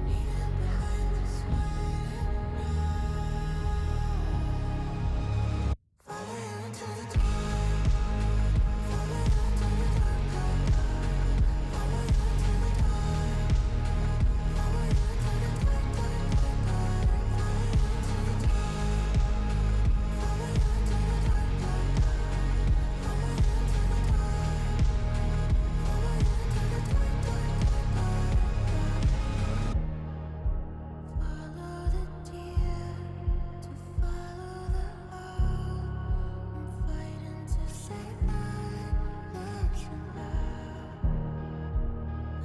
Need it behind this one. Follow you into the dark. Follow you into the dark, dark, dark. Follow you into the dark. Follow you into the dark, dark, dark, dark. Follow you into the dark. Follow you into the dark, dark, dark. Follow you into the dark. Follow you into the dark, dark, dark, dark. Follow the deer to follow the owl. I'm fighting to say I love you loud.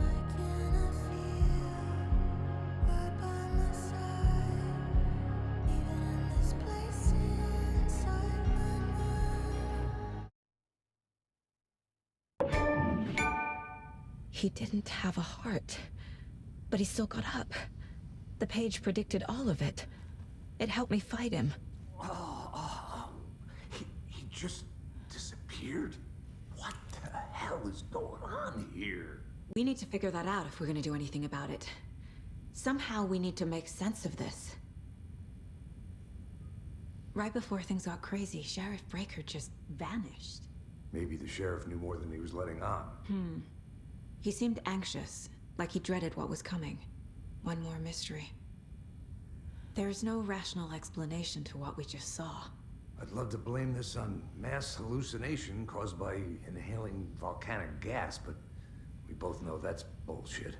I cannot feel right by my side, even in this place inside my mind. He didn't have a heart, but he still got up. The page predicted all of it. It helped me fight him. He just disappeared? What the hell is going on here? We need to figure that out if we're gonna do anything about it. Somehow we need to make sense of this. Right before things got crazy, Sheriff Breaker just vanished. Maybe the sheriff knew more than he was letting on. He seemed anxious, like he dreaded what was coming. One more mystery. There's no rational explanation to what we just saw. I'd love to blame this on mass hallucination caused by inhaling volcanic gas, but we both know that's bullshit.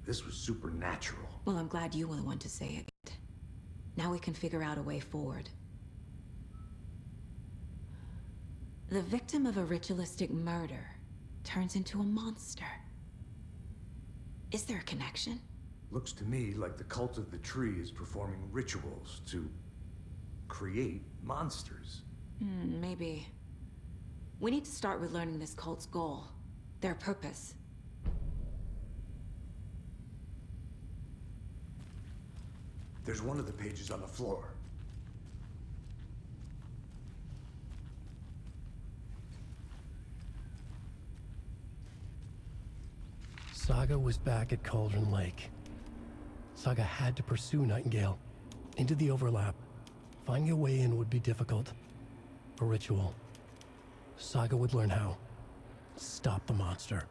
This was supernatural. Well, I'm glad you were the one to say it. Now we can figure out a way forward. The victim of a ritualistic murder turns into a monster. Is there a connection? Looks to me like the cult of the tree is performing rituals to create monsters. Maybe. We need to start with learning this cult's goal, their purpose. There's one of the pages on the floor. Saga was back at Cauldron Lake. Saga had to pursue Nightingale into the overlap. Finding a way in would be difficult. A ritual. Saga would learn how. Stop the monster.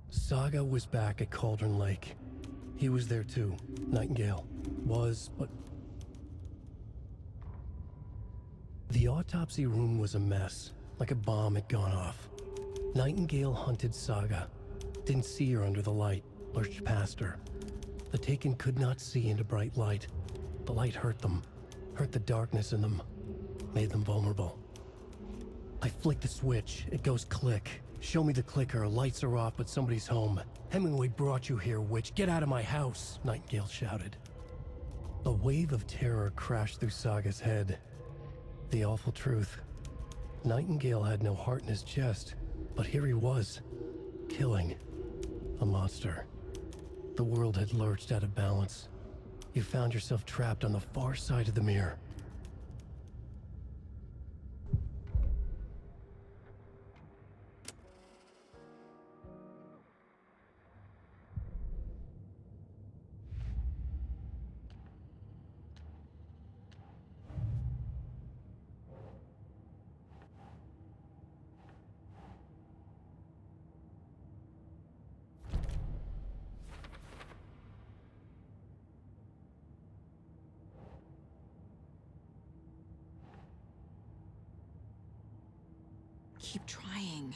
Saga was back at Cauldron Lake. He was there too. Nightingale was, but... The autopsy room was a mess, like a bomb had gone off. Nightingale hunted Saga. Didn't see her under the light, lurched past her. The Taken could not see into bright light. The light hurt them, hurt the darkness in them, made them vulnerable. I flick the switch, it goes click. Show me the clicker, lights are off, but somebody's home. Hemingway brought you here, witch. Get out of my house, Nightingale shouted. A wave of terror crashed through Saga's head. The awful truth. Nightingale had no heart in his chest, but here he was, killing a monster. The world had lurched out of balance. You found yourself trapped on the far side of the mirror. Keep trying.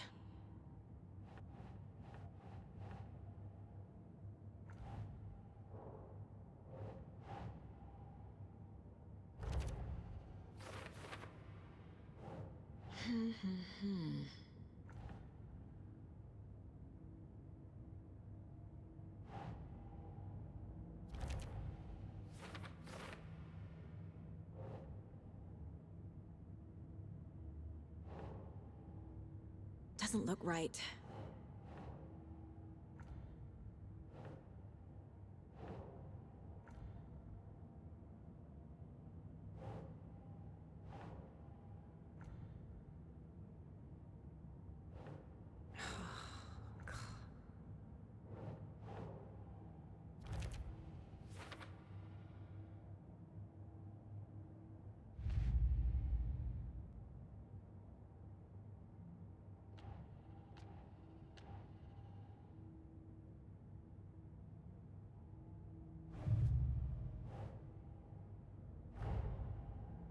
Doesn't look right.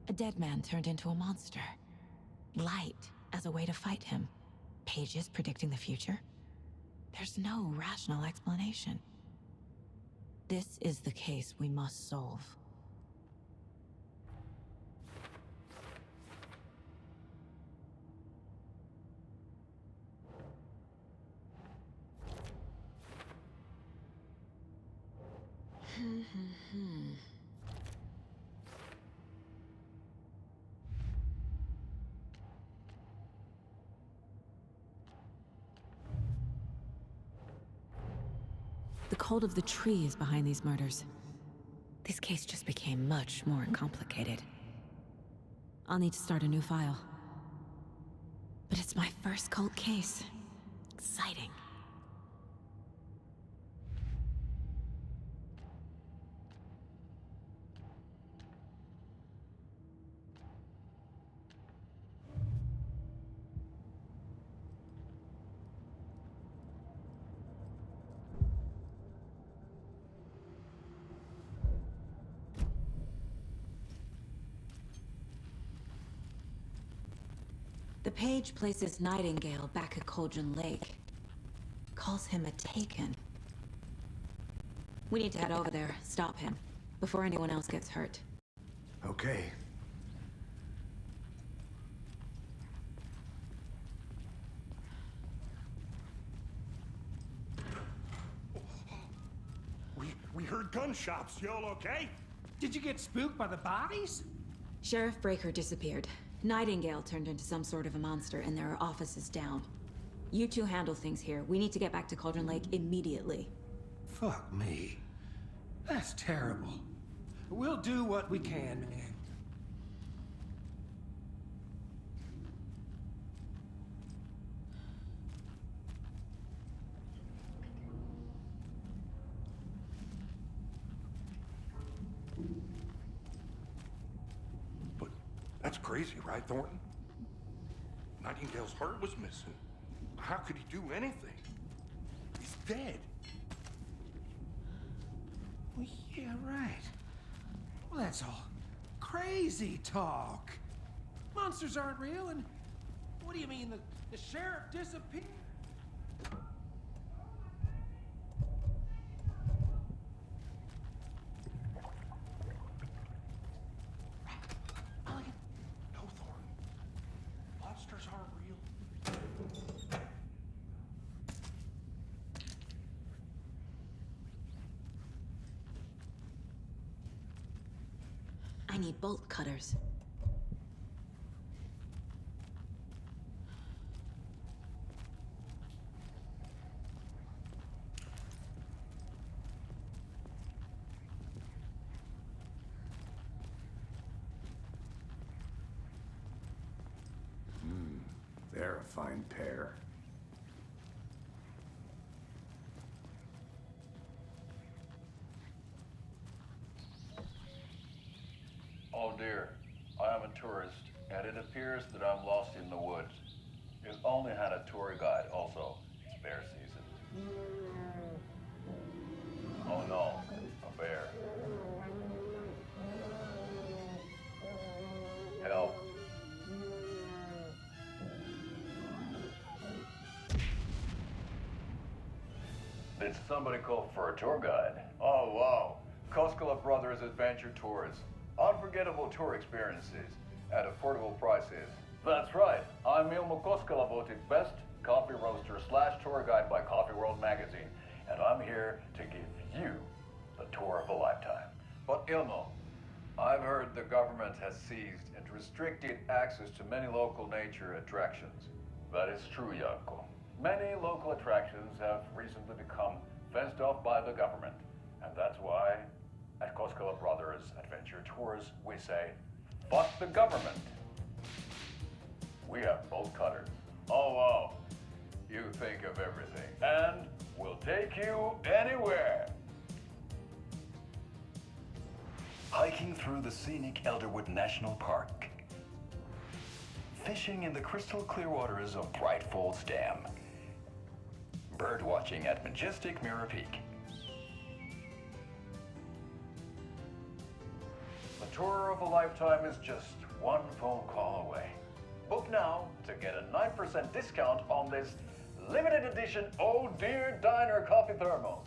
A dead man turned into a monster. Light as a way to fight him. Pages predicting the future. There's no rational explanation. This is the case we must solve. The cult of the tree is behind these murders. This case just became much more complicated. I'll need to start a new file. But it's my first cult case. Exciting. The page places Nightingale back at Cauldron Lake. Calls him a Taken. We need to head over there, stop him, before anyone else gets hurt. Okay. We heard gunshots. Y'all okay? Did you get spooked by the bodies? Sheriff Breaker disappeared. Nightingale turned into some sort of a monster, and there are offices down. You two handle things here. We need to get back to Cauldron Lake immediately. Fuck me. That's terrible. We'll do what we can, man. crazy, right, Thornton? Nightingale's heart was missing. How could he do anything? He's dead. Well, yeah, right. Well, that's all crazy talk. Monsters aren't real, and what do you mean the sheriff disappeared? No, Thornton. Monsters aren't real. I need bolt cutters. They're a fine pair. Oh dear, I am a tourist, and it appears that I'm lost in the woods. You only had a tour guide, also. It's bear season. Oh no, a bear. Help. Did somebody call for a tour guide? Oh wow, Koskela Brothers Adventure Tours. Unforgettable tour experiences at affordable prices. That's right, I'm Ilmo Koskela, voted best coffee roaster / tour guide by Coffee World magazine, and I'm here to give you the tour of a lifetime. But Ilmo, I've heard the government has seized and restricted access to many local nature attractions. That is true, Janko. Many local attractions have recently become fenced off by the government, and that's why at Koskela Brothers Adventure Tours, we say, fuck the government. We have bolt cutters. Oh, wow. You think of everything. And we'll take you anywhere. Hiking through the scenic Elderwood National Park. Fishing in the crystal clear waters of Bright Falls Dam. Bird watching at majestic Mirror Peak. The tour of a lifetime is just one phone call away. Book now to get a 9% discount on this limited edition Oh Dear Diner coffee thermos.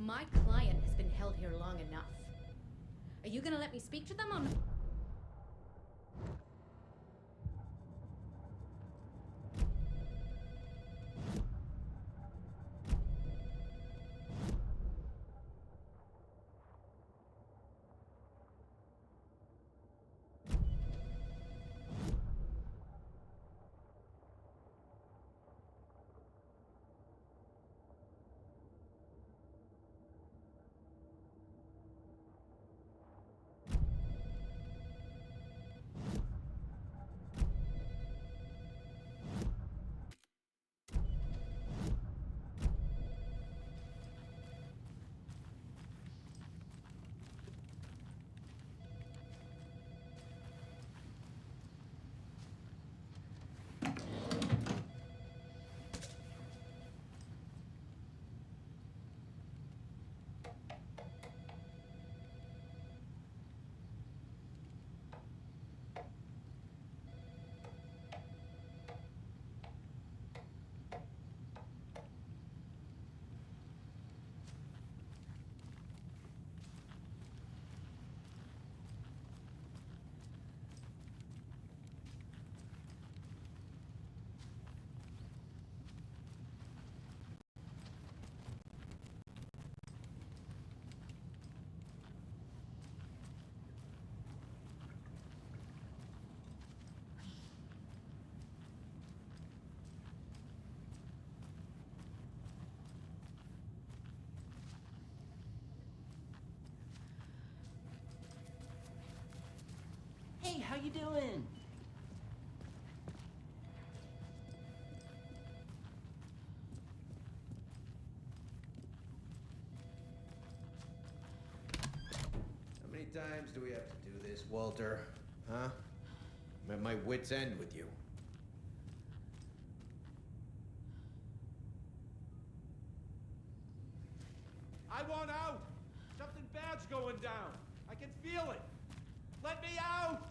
My client has been held here long enough. Are you gonna let me speak to them or not? how you doing? How many times do we have to do this, Walter? Huh? I'm at my wit's end with you. I want out! Something bad's going down. I can feel it. Let me out!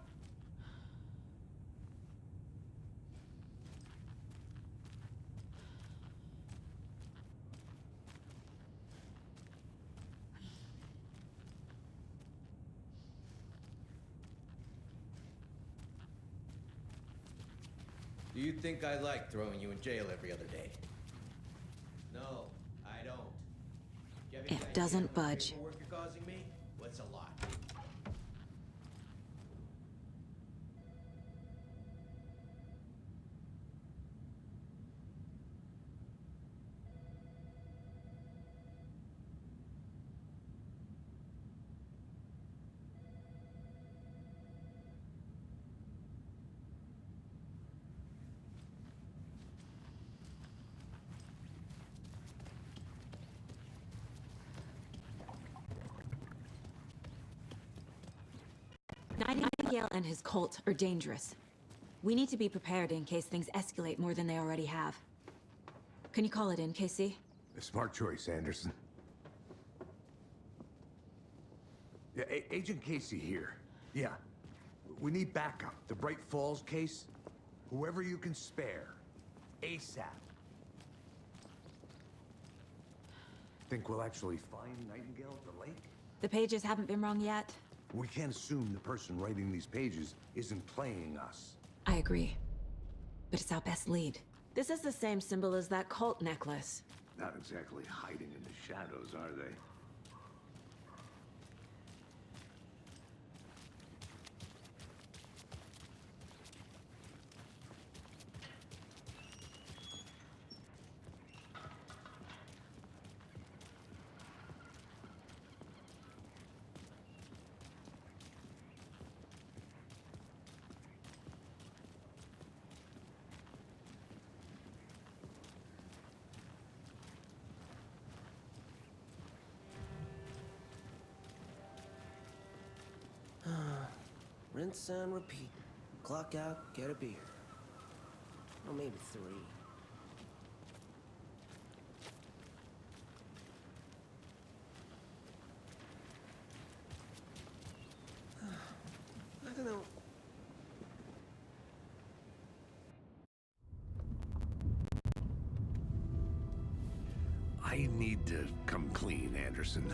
Do you think I like throwing you in jail every other day? No, I don't. Do you have any It idea doesn't how much budge. paperwork you're causing me? What's a lot? Nightingale and his cult are dangerous. We need to be prepared in case things escalate more than they already have. Can you call it in, Casey? A smart choice, Anderson. Yeah, Agent Casey here. Yeah. We need backup. The Bright Falls case. Whoever you can spare. ASAP. Think we'll actually find Nightingale at the lake? The pages haven't been wrong yet. We can't assume the person writing these pages isn't playing us. I agree. But it's our best lead. This is the same symbol as that cult necklace. Not exactly hiding in the shadows, are they? Rinse and repeat. Clock out, get a beer. Or maybe 3. I don't know. I need to come clean, Anderson.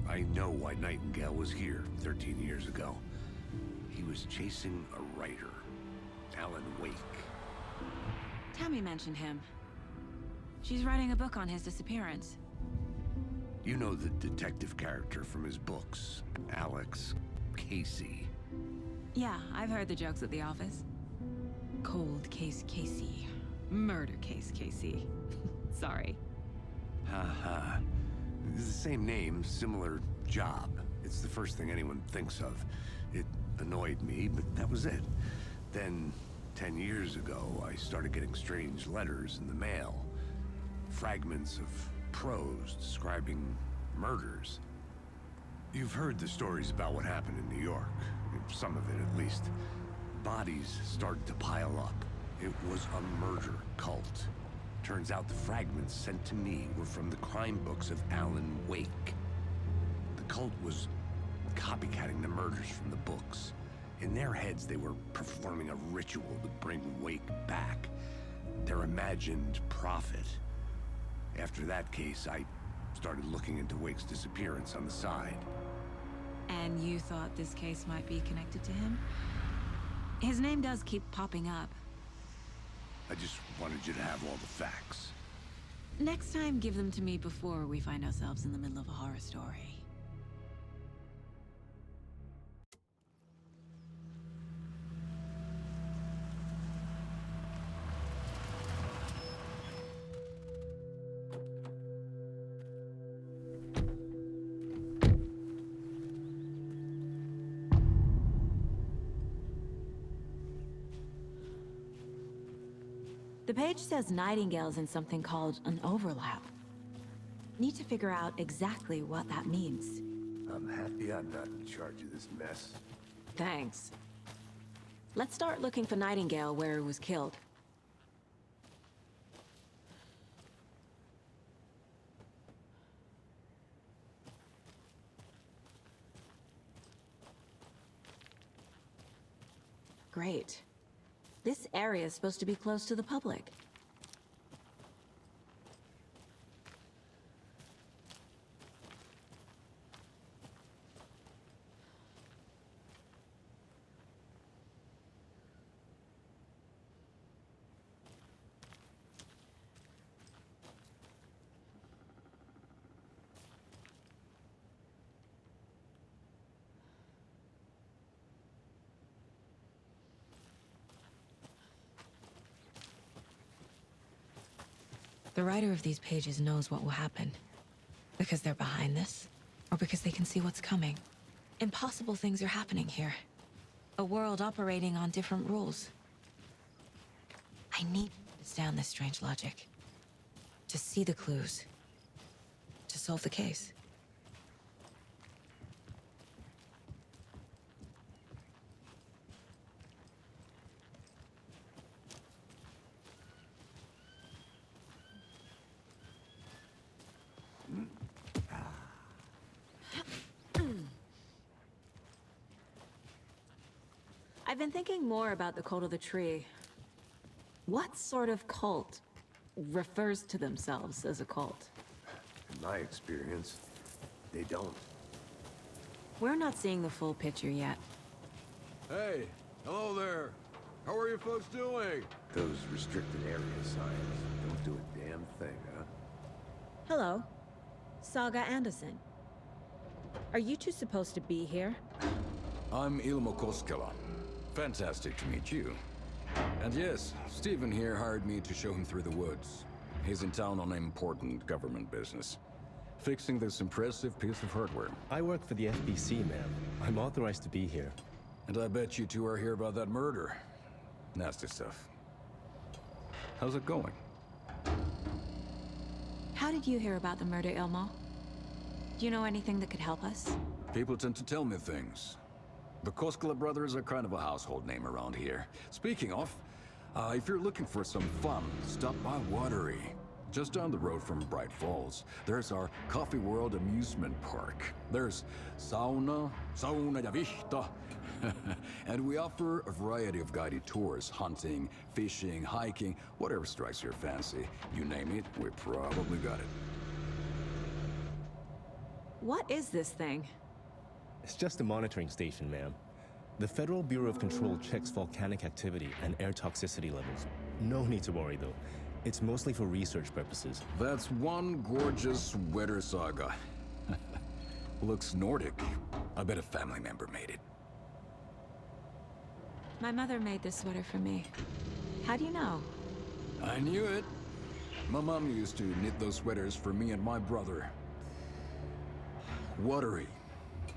I know why Nightingale was here 13 years ago. He was chasing a writer, Alan Wake. Tammy mentioned him. She's writing a book on his disappearance. You know the detective character from his books, Alex Casey. Yeah, I've heard the jokes at the office. Cold case Casey. Murder case Casey. Sorry. Ha. It's the same name, similar job. It's the first thing anyone thinks of. It annoyed me, but that was it. Then, 10 years ago, I started getting strange letters in the mail. Fragments of prose describing murders. You've heard the stories about what happened in New York. Some of it, at least. Bodies started to pile up. It was a murder cult. Turns out the fragments sent to me were from the crime books of Alan Wake. The cult was copycatting the murders from the books. In their heads, they were performing a ritual to bring Wake back. Their imagined prophet. After that case, I started looking into Wake's disappearance on the side. And you thought this case might be connected to him? His name does keep popping up. I just wanted you to have all the facts. Next time, give them to me before we find ourselves in the middle of a horror story. The page says Nightingale's in something called an overlap. Need to figure out exactly what that means. I'm happy I'm not in charge of this mess. Thanks. Let's start looking for Nightingale where he was killed. Great. This area is supposed to be close to the public. The writer of these pages knows what will happen. Because they're behind this, or because they can see what's coming. Impossible things are happening here. A world operating on different rules. I need to understand this strange logic. To see the clues. To solve the case. I've been thinking more about the cult of the tree. What sort of cult refers to themselves as a cult? In my experience, they don't. We're not seeing the full picture yet. Hey, hello there. How are you folks doing? Those restricted area signs don't do a damn thing, huh? Hello. Saga Anderson. Are you two supposed to be here? I'm Ilmo Koskela. Fantastic to meet you. And yes, Stephen here hired me to show him through the woods. He's in town on important government business. Fixing this impressive piece of hardware. I work for the FBC, ma'am. I'm authorized to be here. And I bet you two are here about that murder. Nasty stuff. How's it going? How did you hear about the murder, Ilmo? Do you know anything that could help us? People tend to tell me things. The Koskela brothers are kind of a household name around here. Speaking of, if you're looking for some fun, stop by Watery. Just down the road from Bright Falls, there's our Coffee World amusement park. There's sauna ja vihta. And we offer a variety of guided tours, hunting, fishing, hiking, whatever strikes your fancy. You name it, we probably got it. What is this thing? It's just a monitoring station, ma'am. The Federal Bureau of Control checks volcanic activity and air toxicity levels. No need to worry, though. It's mostly for research purposes. That's one gorgeous sweater, Saga. Looks Nordic. I bet a family member made it. My mother made this sweater for me. How do you know? I knew it. My mom used to knit those sweaters for me and my brother. Watery,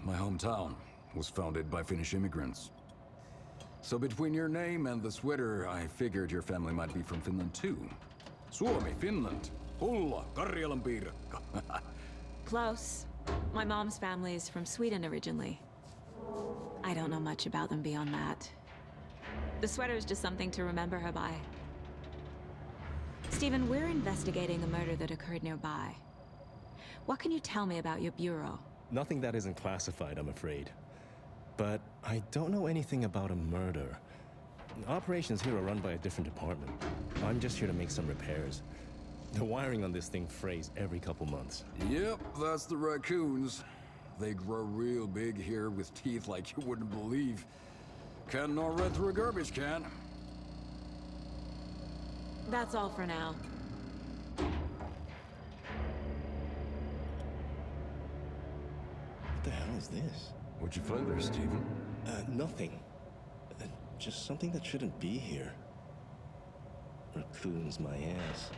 my hometown, was founded by Finnish immigrants. So between your name and the sweater, I figured your family might be from Finland too. Suomi, Finland. Hulla, Karjalan piirakka. Close. My mom's family is from Sweden originally. I don't know much about them beyond that. The sweater is just something to remember her by. Stephen, we're investigating a murder that occurred nearby. What can you tell me about your bureau? Nothing that isn't classified, I'm afraid. But I don't know anything about a murder. Operations here are run by a different department. I'm just here to make some repairs. The wiring on this thing frays every couple months. Yep, that's the raccoons. They grow real big here with teeth like you wouldn't believe. Can't gnaw right through a garbage can. That's all for now. What the hell is this? What'd you find there, Stephen? Nothing. Just something that shouldn't be here. Raccoons, my ass.